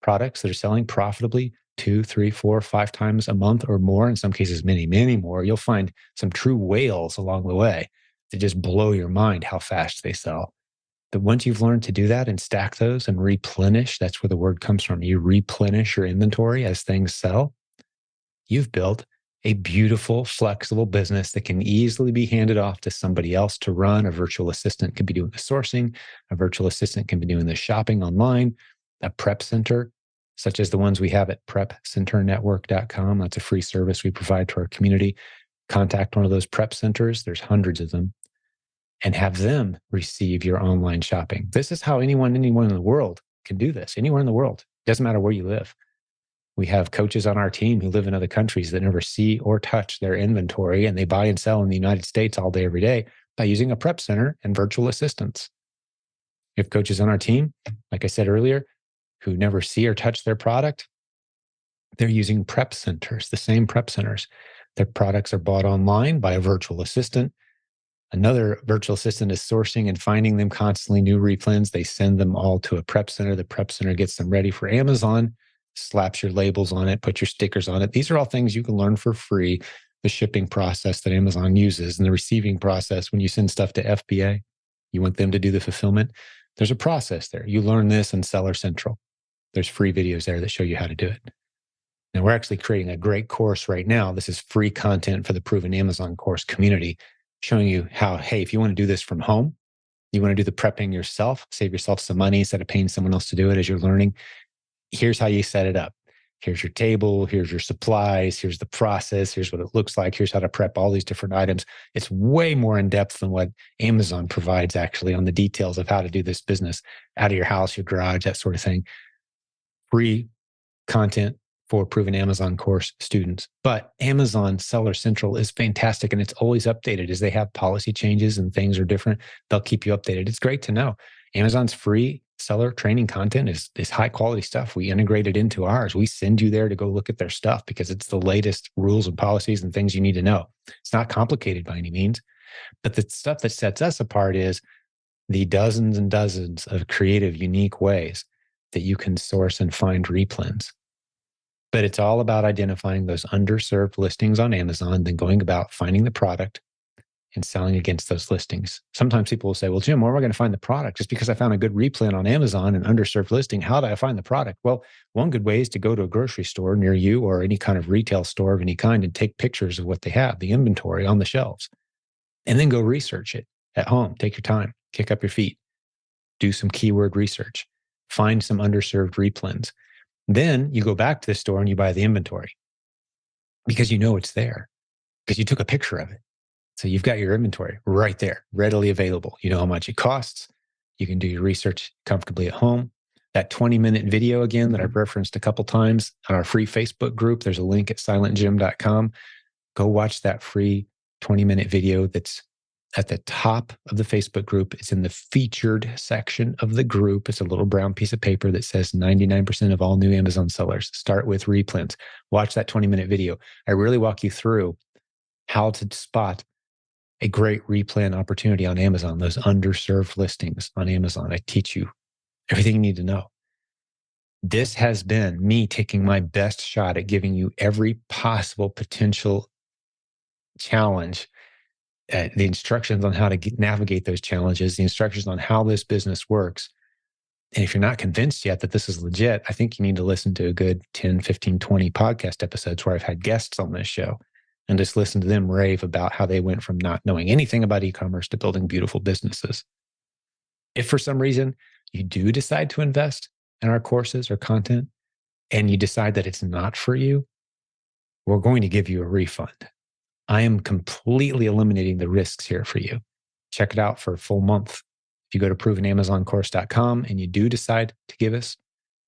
products that are selling profitably 2, 3, 4, 5 times a month or more, in some cases, many, many more, you'll find some true whales along the way that just blow your mind how fast they sell. But once you've learned to do that and stack those and replenish, that's where the word comes from. You replenish your inventory as things sell. You've built a beautiful, flexible business that can easily be handed off to somebody else to run. A virtual assistant can be doing the sourcing. A virtual assistant can be doing the shopping online. A prep center, such as the ones we have at prepcenternetwork.com. That's a free service we provide to our community. Contact one of those prep centers. There's hundreds of them. And have them receive your online shopping. This is how anyone in the world can do this. Anywhere in the world. Doesn't matter where you live. We have coaches on our team who live in other countries that never see or touch their inventory, and they buy and sell in the United States all day, every day by using a prep center and virtual assistants. We have coaches on our team, like I said earlier, who never see or touch their product. They're using prep centers, the same prep centers. Their products are bought online by a virtual assistant. Another virtual assistant is sourcing and finding them constantly new replens. They send them all to a prep center. The prep center gets them ready for Amazon, slaps your labels on it, put your stickers on it. These are all things you can learn for free. The shipping process that Amazon uses and the receiving process when you send stuff to FBA, you want them to do the fulfillment. There's a process there. You learn this in Seller Central. There's free videos there that show you how to do it. Now, we're actually creating a great course right now. This is free content for the Proven Amazon course community, showing you how, hey, if you want to do this from home, you want to do the prepping yourself, save yourself some money instead of paying someone else to do it as you're learning. Here's how you set it up. Here's your table. Here's your supplies. Here's the process. Here's what it looks like. Here's how to prep all these different items. It's way more in depth than what Amazon provides actually on the details of how to do this business out of your house, your garage, that sort of thing. Free content for Proven Amazon course students. But Amazon Seller Central is fantastic, and it's always updated as they have policy changes and things are different. They'll keep you updated. It's great to know. Amazon's free seller training content is high quality stuff. We integrate it into ours. We send you there to go look at their stuff because it's the latest rules and policies and things you need to know. It's not complicated by any means, but the stuff that sets us apart is the dozens and dozens of creative, unique ways that you can source and find replens. But it's all about identifying those underserved listings on Amazon, then going about finding the product and selling against those listings. Sometimes people will say, well, Jim, where am I going to find the product? Just because I found a good replen on Amazon, an underserved listing, how do I find the product? Well, one good way is to go to a grocery store near you or any kind of retail store of any kind and take pictures of what they have, the inventory on the shelves, and then go research it at home. Take your time, kick up your feet, do some keyword research, find some underserved replens. Then you go back to the store and you buy the inventory because you know it's there because you took a picture of it. So you've got your inventory right there, readily available. You know how much it costs. You can do your research comfortably at home. That 20-minute video again that I've referenced a couple times on our free Facebook group, there's a link at silentjimdotcom. Go watch that free 20-minute video that's at the top of the Facebook group. It's in the featured section of the group. It's a little brown piece of paper that says 99% of all new Amazon sellers start with replens. Watch that 20-minute video. I really walk you through how to spot a great replen opportunity on Amazon, those underserved listings on Amazon. I teach you everything you need to know. This has been me taking my best shot at giving you every possible potential challenge, the instructions on how to navigate those challenges, the instructions on how this business works. And if you're not convinced yet that this is legit, I think you need to listen to a good 10, 15, 20 podcast episodes where I've had guests on this show and just listen to them rave about how they went from not knowing anything about e-commerce to building beautiful businesses. If for some reason you do decide to invest in our courses or content and you decide that it's not for you, we're going to give you a refund. I am completely eliminating the risks here for you. Check it out for a full month. If you go to provenamazoncourse.com and you do decide to give us,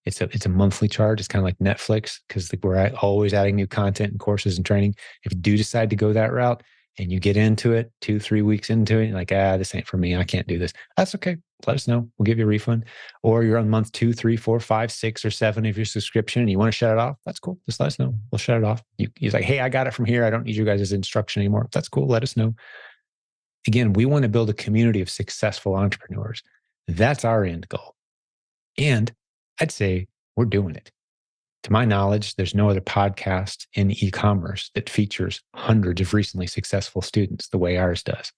it's a monthly charge. It's kind of like Netflix because we're always adding new content and courses and training. If you do decide to go that route and you get into it 2-3 weeks into it, you're like, this ain't for me. I can't do this. That's okay. let us know. We'll give you a refund. Or you're on month 2, 3, 4, 5, 6, or 7 of your subscription and you want to shut it off. That's cool. Just let us know. We'll shut it off. You're like, hey, I got it from here. I don't need you guys' instruction anymore. That's cool. Let us know. Again, we want to build a community of successful entrepreneurs. That's our end goal. And I'd say we're doing it. To my knowledge, there's no other podcast in e-commerce that features hundreds of recently successful students the way ours does.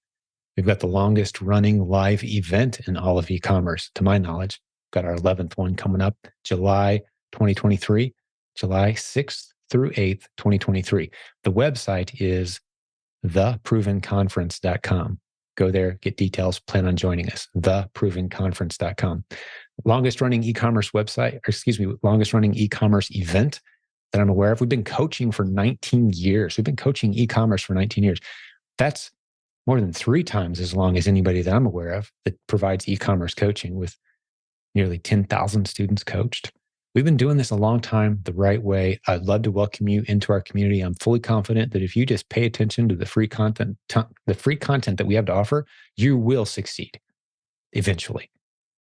We've got the longest running live event in all of e-commerce, to my knowledge. We've got our 11th one coming up, July 2023, July 6th through 8th, 2023. The website is theprovenconference.com. Go there, get details, plan on joining us, theprovenconference.com. Longest running e-commerce longest running e-commerce event that I'm aware of. We've been coaching for 19 years. We've been coaching e-commerce for 19 years. That's more than 3 times as long as anybody that I'm aware of that provides e-commerce coaching, with nearly 10,000 students coached. We've been doing this a long time the right way. I'd love to welcome you into our community. I'm fully confident that if you just pay attention to the free content that we have to offer, you will succeed eventually.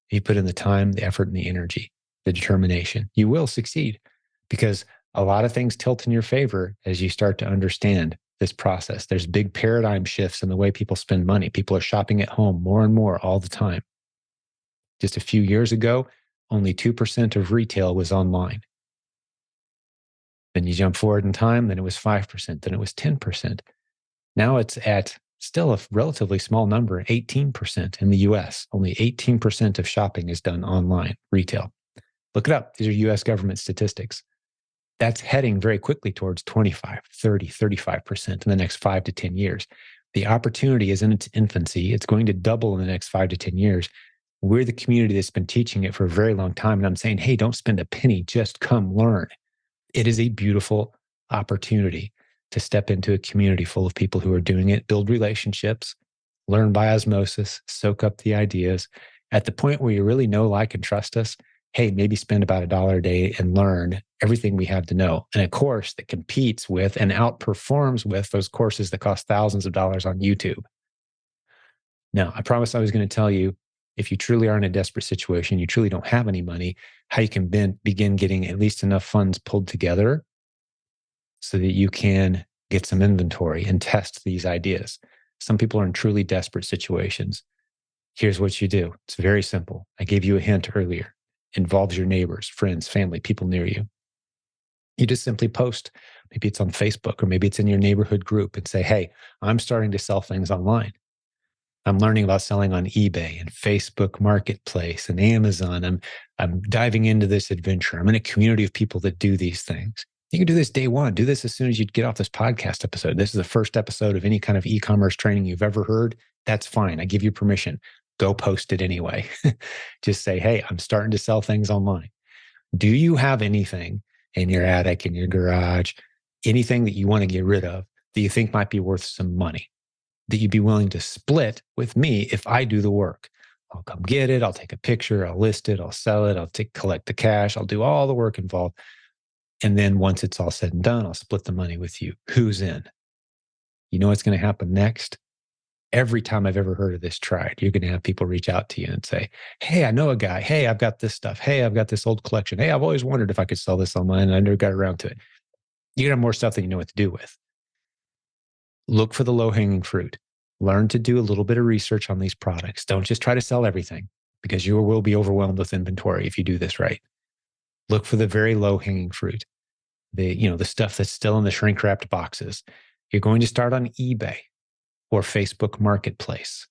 If you put in the time, the effort, and the energy, the determination, you will succeed, because a lot of things tilt in your favor as you start to understand this process. There's big paradigm shifts in the way people spend money. People are shopping at home more and more all the time. Just a few years ago, only 2% of retail was online. Then you jump forward in time, then it was 5%, then it was 10%. Now it's at still a relatively small number, 18% in the US. Only 18% of shopping is done online, retail. Look it up. These are US government statistics. That's heading very quickly towards 25, 30, 35% in the next 5 to 10 years. The opportunity is in its infancy. It's going to double in the next 5 to 10 years. We're the community that's been teaching it for a very long time. And I'm saying, hey, don't spend a penny, just come learn. It is a beautiful opportunity to step into a community full of people who are doing it, build relationships, learn by osmosis, soak up the ideas. At the point where you really know, like, and trust us, hey, maybe spend about $1 a day and learn everything we have to know. And a course that competes with and outperforms with those courses that cost thousands of dollars on YouTube. Now, I promised I was going to tell you, if you truly are in a desperate situation, you truly don't have any money, how you can begin getting at least enough funds pulled together so that you can get some inventory and test these ideas. Some people are in truly desperate situations. Here's what you do. It's very simple. I gave you a hint earlier. Involves your neighbors, friends, family, people near you. You just simply post. Maybe it's on Facebook, or maybe it's in your neighborhood group, and say, hey, I'm starting to sell things online. I'm learning about selling on eBay and Facebook Marketplace and Amazon. I'm diving into this adventure. I'm in a community of people that do these things. You can do this day one. Do this as soon as you get off this podcast episode. This is the first episode of any kind of e-commerce training you've ever heard. That's fine. I give you permission. Go post it anyway. Just say, hey, I'm starting to sell things online. Do you have anything in your attic, in your garage, anything that you want to get rid of that you think might be worth some money, that you'd be willing to split with me if I do the work? I'll come get it. I'll take a picture. I'll list it. I'll sell it. I'll collect the cash. I'll do all the work involved. And then once it's all said and done, I'll split the money with you. Who's in? You know what's going to happen next? Every time I've ever heard of this tried, you're going to have people reach out to you and say, hey, I know a guy. Hey, I've got this stuff. Hey, I've got this old collection. Hey, I've always wondered if I could sell this online and I never got around to it. You're going to have more stuff than you know what to do with. Look for the low-hanging fruit. Learn to do a little bit of research on these products. Don't just try to sell everything, because you will be overwhelmed with inventory if you do this right. Look for the very low-hanging fruit. The stuff that's still in the shrink-wrapped boxes. You're going to start on eBay or Facebook Marketplace.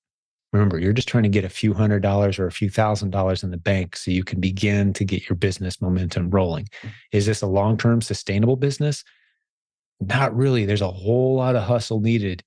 Remember, you're just trying to get a few $100s or a few $1,000s in the bank so you can begin to get your business momentum rolling. Is this a long-term sustainable business? Not really. There's a whole lot of hustle needed.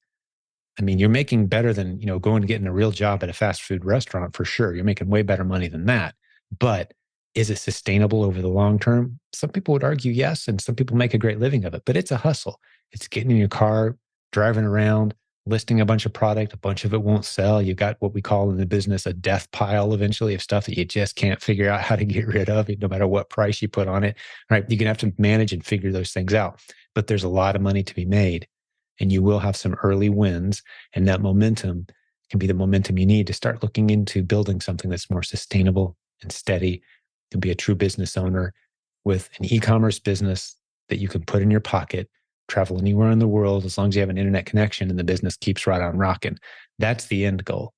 I mean, you're making better than, going to getting a real job at a fast food restaurant for sure. You're making way better money than that. But is it sustainable over the long term? Some people would argue yes, and some people make a great living of it, but it's a hustle. It's getting in your car, driving around, listing a bunch of product. A bunch of it won't sell. You got what we call in the business a death pile eventually of stuff that you just can't figure out how to get rid of, no matter what price you put on it, right? You're going to have to manage and figure those things out. But there's a lot of money to be made, and you will have some early wins, and that momentum can be the momentum you need to start looking into building something that's more sustainable and steady. You can be a true business owner with an e-commerce business that you can put in your pocket, travel anywhere in the world as long as you have an internet connection and the business keeps right on rocking. That's the end goal.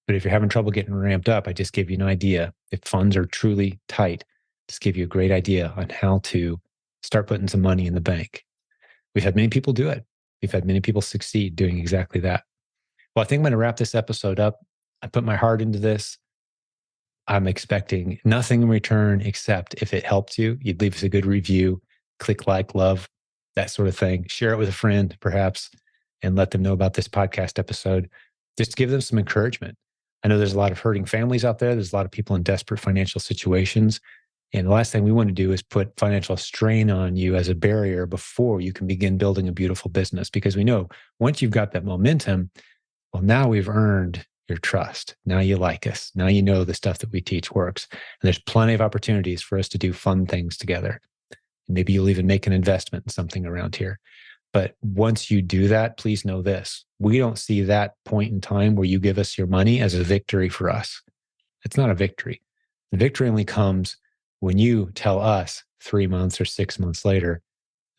But if you're having trouble getting ramped up, I just gave you an idea. If funds are truly tight, just give you a great idea on how to start putting some money in the bank. We've had many people do it. We've had many people succeed doing exactly that. Well, I think I'm going to wrap this episode up. I put my heart into this. I'm expecting nothing in return except if it helped you, you'd leave us a good review, click like, love, that sort of thing. Share it with a friend, perhaps, and let them know about this podcast episode. Just give them some encouragement. I know there's a lot of hurting families out there. There's a lot of people in desperate financial situations. And the last thing we want to do is put financial strain on you as a barrier before you can begin building a beautiful business. Because we know once you've got that momentum, well, now we've earned your trust. Now you like us. Now you know the stuff that we teach works. And there's plenty of opportunities for us to do fun things together. Maybe you'll even make an investment in something around here. But once you do that, please know this. We don't see that point in time where you give us your money as a victory for us. It's not a victory. The victory only comes when you tell us 3 months or 6 months later,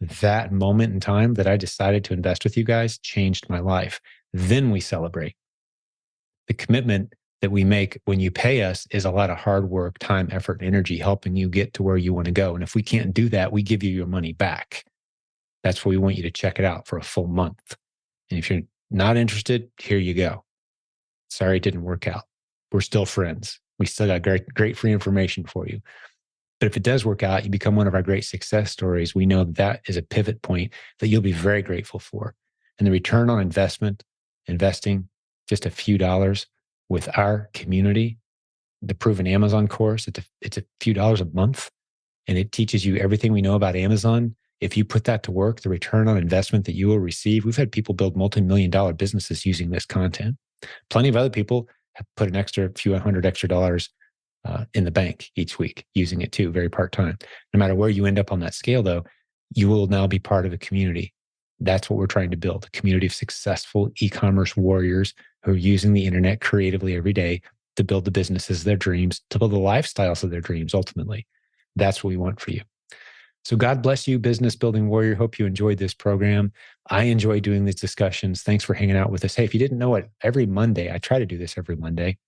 that moment in time that I decided to invest with you guys changed my life. Then we celebrate. The commitment that we make when you pay us is a lot of hard work, time, effort, and energy helping you get to where you want to go. And if we can't do that, we give you your money back. That's where we want you to check it out for a full month. And if you're not interested, here you go. Sorry, it didn't work out. We're still friends. We still got great free information for you. But if it does work out, you become one of our great success stories. We know that is a pivot point that you'll be very grateful for. And the return on investment, investing just a few dollars with our community, the Proven Amazon course, it's a few dollars a month, and it teaches you everything we know about Amazon. If you put that to work, the return on investment that you will receive, we've had people build multi-million-dollar businesses using this content. Plenty of other people have put an extra few hundred extra dollars in the bank each week using it too, very part-time. No matter where you end up on that scale, though, you will now be part of a community. That's what we're trying to build, a community of successful e-commerce warriors who are using the internet creatively every day to build the businesses of their dreams, to build the lifestyles of their dreams, ultimately. That's what we want for you. So God bless you, business building warrior. Hope you enjoyed this program. I enjoy doing these discussions. Thanks for hanging out with us. Hey, if you didn't know it, every Monday, I try to do this every Monday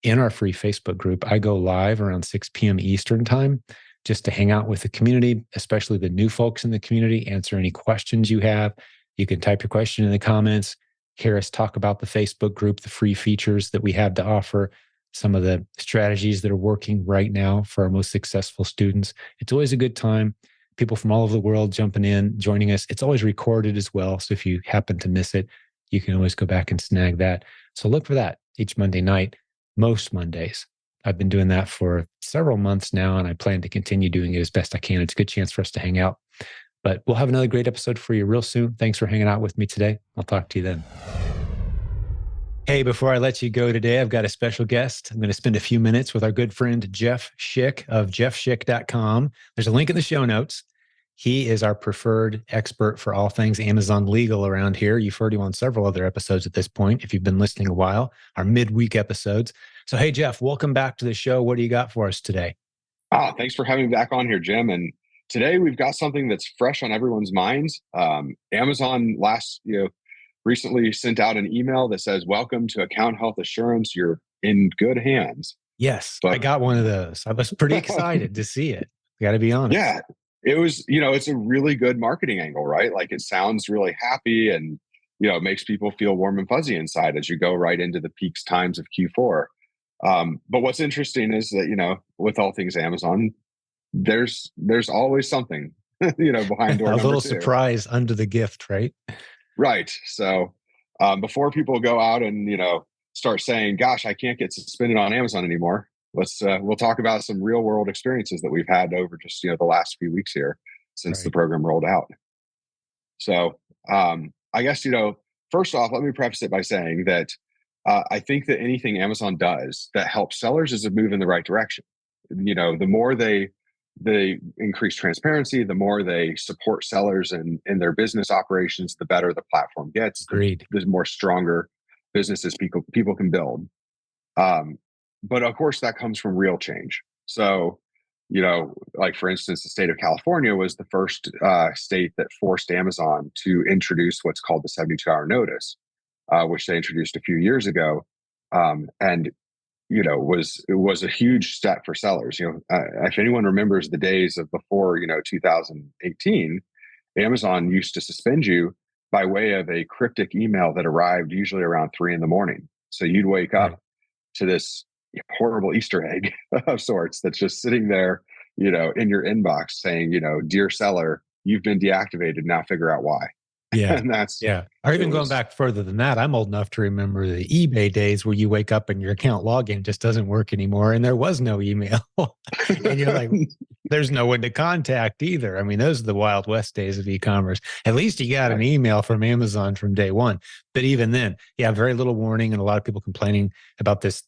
in our free Facebook group. I go live around 6 p.m. Eastern time just to hang out with the community, especially the new folks in the community, answer any questions you have. You can type your question in the comments, hear us talk about the Facebook group, the free features that we have to offer, some of the strategies that are working right now for our most successful students. It's always a good time. People from all over the world jumping in, joining us. It's always recorded as well. So if you happen to miss it, you can always go back and snag that. So look for that each Monday night, most Mondays. I've been doing that for several months now, and I plan to continue doing it as best I can. It's a good chance for us to hang out. But we'll have another great episode for you real soon. Thanks for hanging out with me today. I'll talk to you then. Hey, before I let you go today, I've got a special guest. I'm going to spend a few minutes with our good friend, Jeff Schick of jeffschick.com. There's a link in the show notes. He is our preferred expert for all things Amazon legal around here. You've heard him on several other episodes at this point, if you've been listening a while, our midweek episodes. So, hey, Jeff, welcome back to the show. What do you got for us today? Thanks for having me back on here, Jim. And today we've got something that's fresh on everyone's minds. Amazon recently sent out an email that says, "Welcome to Account Health Assurance. You're in good hands." Yes, But I got one of those. I was pretty excited to see it. Got to be honest. yeah, it was, it's a really good marketing angle, right? Like it sounds really happy and, it makes people feel warm and fuzzy inside as you go right into the peak times of Q4. But what's interesting is that, with all things Amazon, there's always something, behind door A number little 2. surprise under the gift, right? Right. So before people go out and, start saying, gosh, I can't get suspended on Amazon anymore, we'll talk about some real world experiences that we've had over just, the last few weeks here since the program rolled out. So I guess, first off, let me preface it by saying that I think that anything Amazon does that helps sellers is a move in the right direction. The more they increase transparency, the more they support sellers in their business operations, the better the platform gets. Agreed. The more stronger businesses people can build. But of course, that comes from real change. So, like for instance, the state of California was the first state that forced Amazon to introduce what's called the 72-hour notice, which they introduced a few years ago. And was a huge step for sellers. If anyone remembers the days of before 2018, Amazon used to suspend you by way of a cryptic email that arrived usually around 3 a.m. So you'd wake up to this horrible Easter egg of sorts that's just sitting there, in your inbox saying, dear seller, you've been deactivated. Now figure out why. Yeah. And that's, yeah. Or even going back further than that, I'm old enough to remember the eBay days where you wake up and your account login just doesn't work anymore and there was no email. And you're like, there's no one to contact either. I mean, those are the Wild West days of e-commerce. At least you got an email from Amazon from day one. But even then, very little warning and a lot of people complaining about this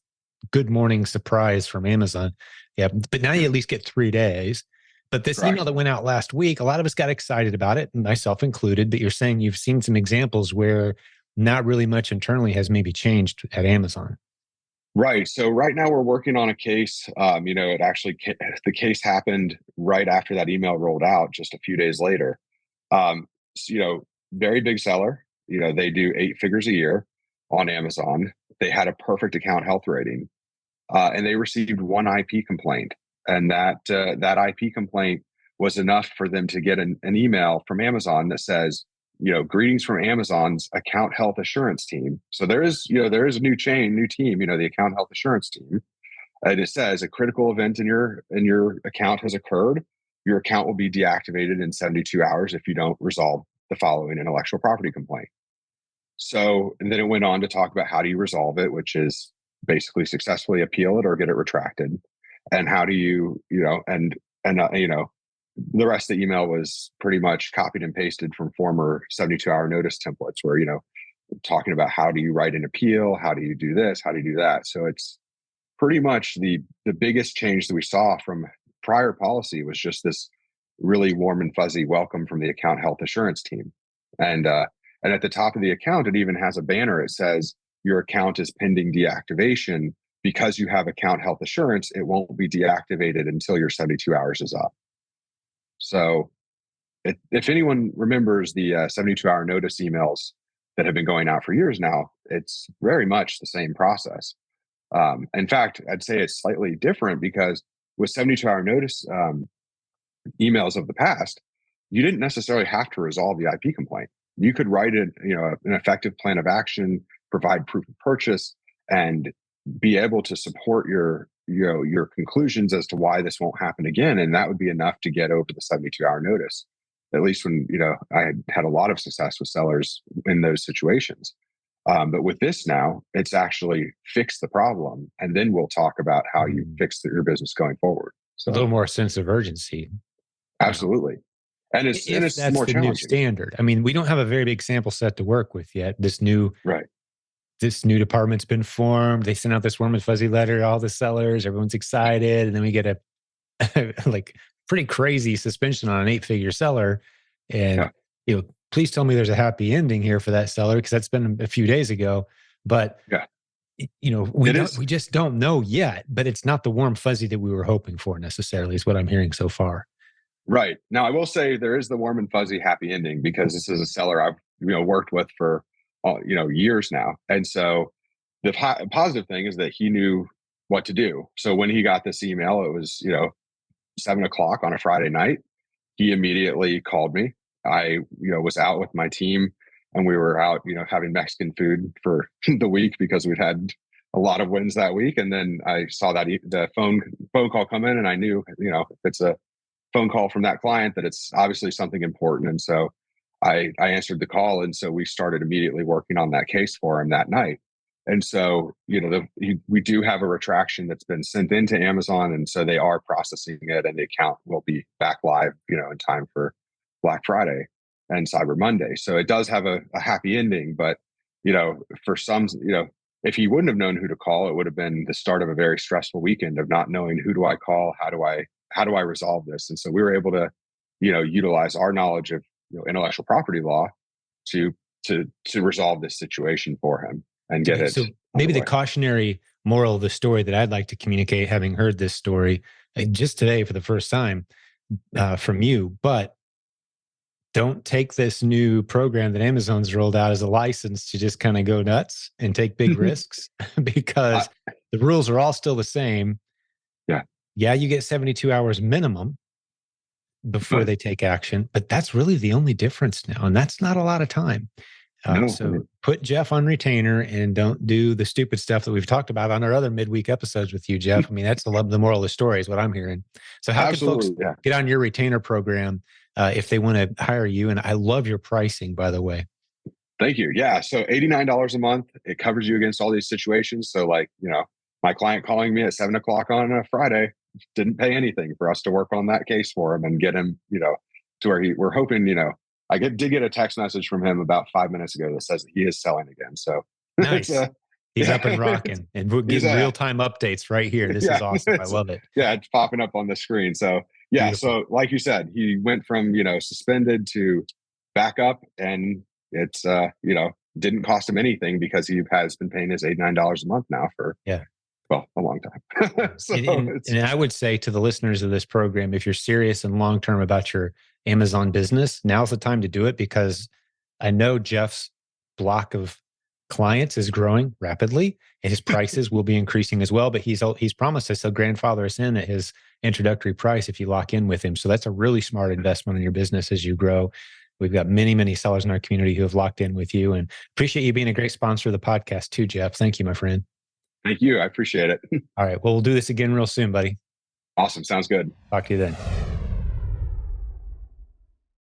good morning surprise from Amazon. Yeah. But now you at least get 3 days. But this email that went out last week, a lot of us got excited about it, myself included. But you're saying you've seen some examples where not really much internally has maybe changed at Amazon. Right. So right now we're working on a case. The case happened right after that email rolled out, just a few days later. Very big seller. They do 8 figures a year on Amazon. They had a perfect account health rating, and they received one IP complaint. And that IP complaint was enough for them to get an email from Amazon that says, greetings from Amazon's account health assurance team. So there is a new team, the account health assurance team. And it says a critical event in your account has occurred. Your account will be deactivated in 72 hours if you don't resolve the following intellectual property complaint. So and then it went on to talk about how do you resolve it, which is basically successfully appeal it or get it retracted. And how do you, the rest of the email was pretty much copied and pasted from former 72-hour notice templates where, talking about how do you write an appeal? How do you do this? How do you do that? So it's pretty much the biggest change that we saw from prior policy was just this really warm and fuzzy welcome from the account health assurance team. And at the top of the account, it even has a banner. It says, your account is pending deactivation. Because you have account health assurance, it won't be deactivated until your 72 hours is up. So if anyone remembers the 72-hour notice emails that have been going out for years now, it's very much the same process. In fact, I'd say it's slightly different because with 72-hour notice emails of the past, you didn't necessarily have to resolve the IP complaint. You could write an effective plan of action, provide proof of purchase, and be able to support your conclusions as to why this won't happen again. And that would be enough to get over the 72-hour notice. At least when, I had a lot of success with sellers in those situations. But with this now, it's actually fixed the problem. And then we'll talk about how you fix your business going forward. So a little more sense of urgency. Absolutely. And it's that's more the challenging. new standard. I mean, we don't have a very big sample set to work with yet. This new department's been formed. They sent out this warm and fuzzy letter to all the sellers. Everyone's excited. And then we get a like pretty crazy suspension on an 8-figure seller. And, please tell me there's a happy ending here for that seller because that's been a few days ago. But, we just don't know yet. But it's not the warm fuzzy that we were hoping for necessarily is what I'm hearing so far. Right. Now, I will say there is the warm and fuzzy happy ending because this is a seller I've worked with for years now. And so the positive thing is that he knew what to do. So when he got this email, it was, 7:00 on a Friday night. He immediately called me. I, was out with my team and we were out, having Mexican food for the week because we'd had a lot of wins that week. And then I saw that the phone call come in and I knew, if it's a phone call from that client, that it's obviously something important. And so I answered the call. And so we started immediately working on that case for him that night. And so, we do have a retraction that's been sent into Amazon. And so they are processing it and the account will be back live, in time for Black Friday and Cyber Monday. So it does have a happy ending, but, for some, if he wouldn't have known who to call, it would have been the start of a very stressful weekend of not knowing who do I call? How do I resolve this? And so we were able to, utilize our knowledge of intellectual property law to resolve this situation for him. and get it. So maybe the cautionary moral of the story that I'd like to communicate, having heard this story just today for the first time from you, but don't take this new program that Amazon's rolled out as a license to just kind of go nuts and take big risks because the rules are all still the same. Yeah. Yeah, you get 72 hours minimum before they take action, but that's really the only difference now. And that's not a lot of time. So put Jeff on retainer and don't do the stupid stuff that we've talked about on our other midweek episodes with you, Jeff. I mean, that's the moral of the story is what I'm hearing. So how can folks get on your retainer program if they want to hire you? And I love your pricing, by the way. Thank you. Yeah. So $89 a month, it covers you against all these situations. So like, my client calling me at 7:00 on a Friday didn't pay anything for us to work on that case for him and get him, to where we're hoping, I did get a text message from him about 5 minutes ago that says that he is selling again. So nice. He's up and rocking, and we're getting real-time updates right here. This is awesome. I love it. Yeah, it's popping up on the screen. So yeah, beautiful. So like you said, he went from suspended to back up, and it's didn't cost him anything because he has been paying his $89 a month now for a long time. So and I would say to the listeners of this program, if you're serious and long-term about your Amazon business, now's the time to do it, because I know Jeff's block of clients is growing rapidly and his prices will be increasing as well. But he's promised us he'll grandfather us in at his introductory price if you lock in with him. So that's a really smart investment in your business as you grow. We've got many, many sellers in our community who have locked in with you, and appreciate you being a great sponsor of the podcast too, Jeff. Thank you, my friend. Thank you. I appreciate it. All right. Well, we'll do this again real soon, buddy. Awesome. Sounds good. Talk to you then.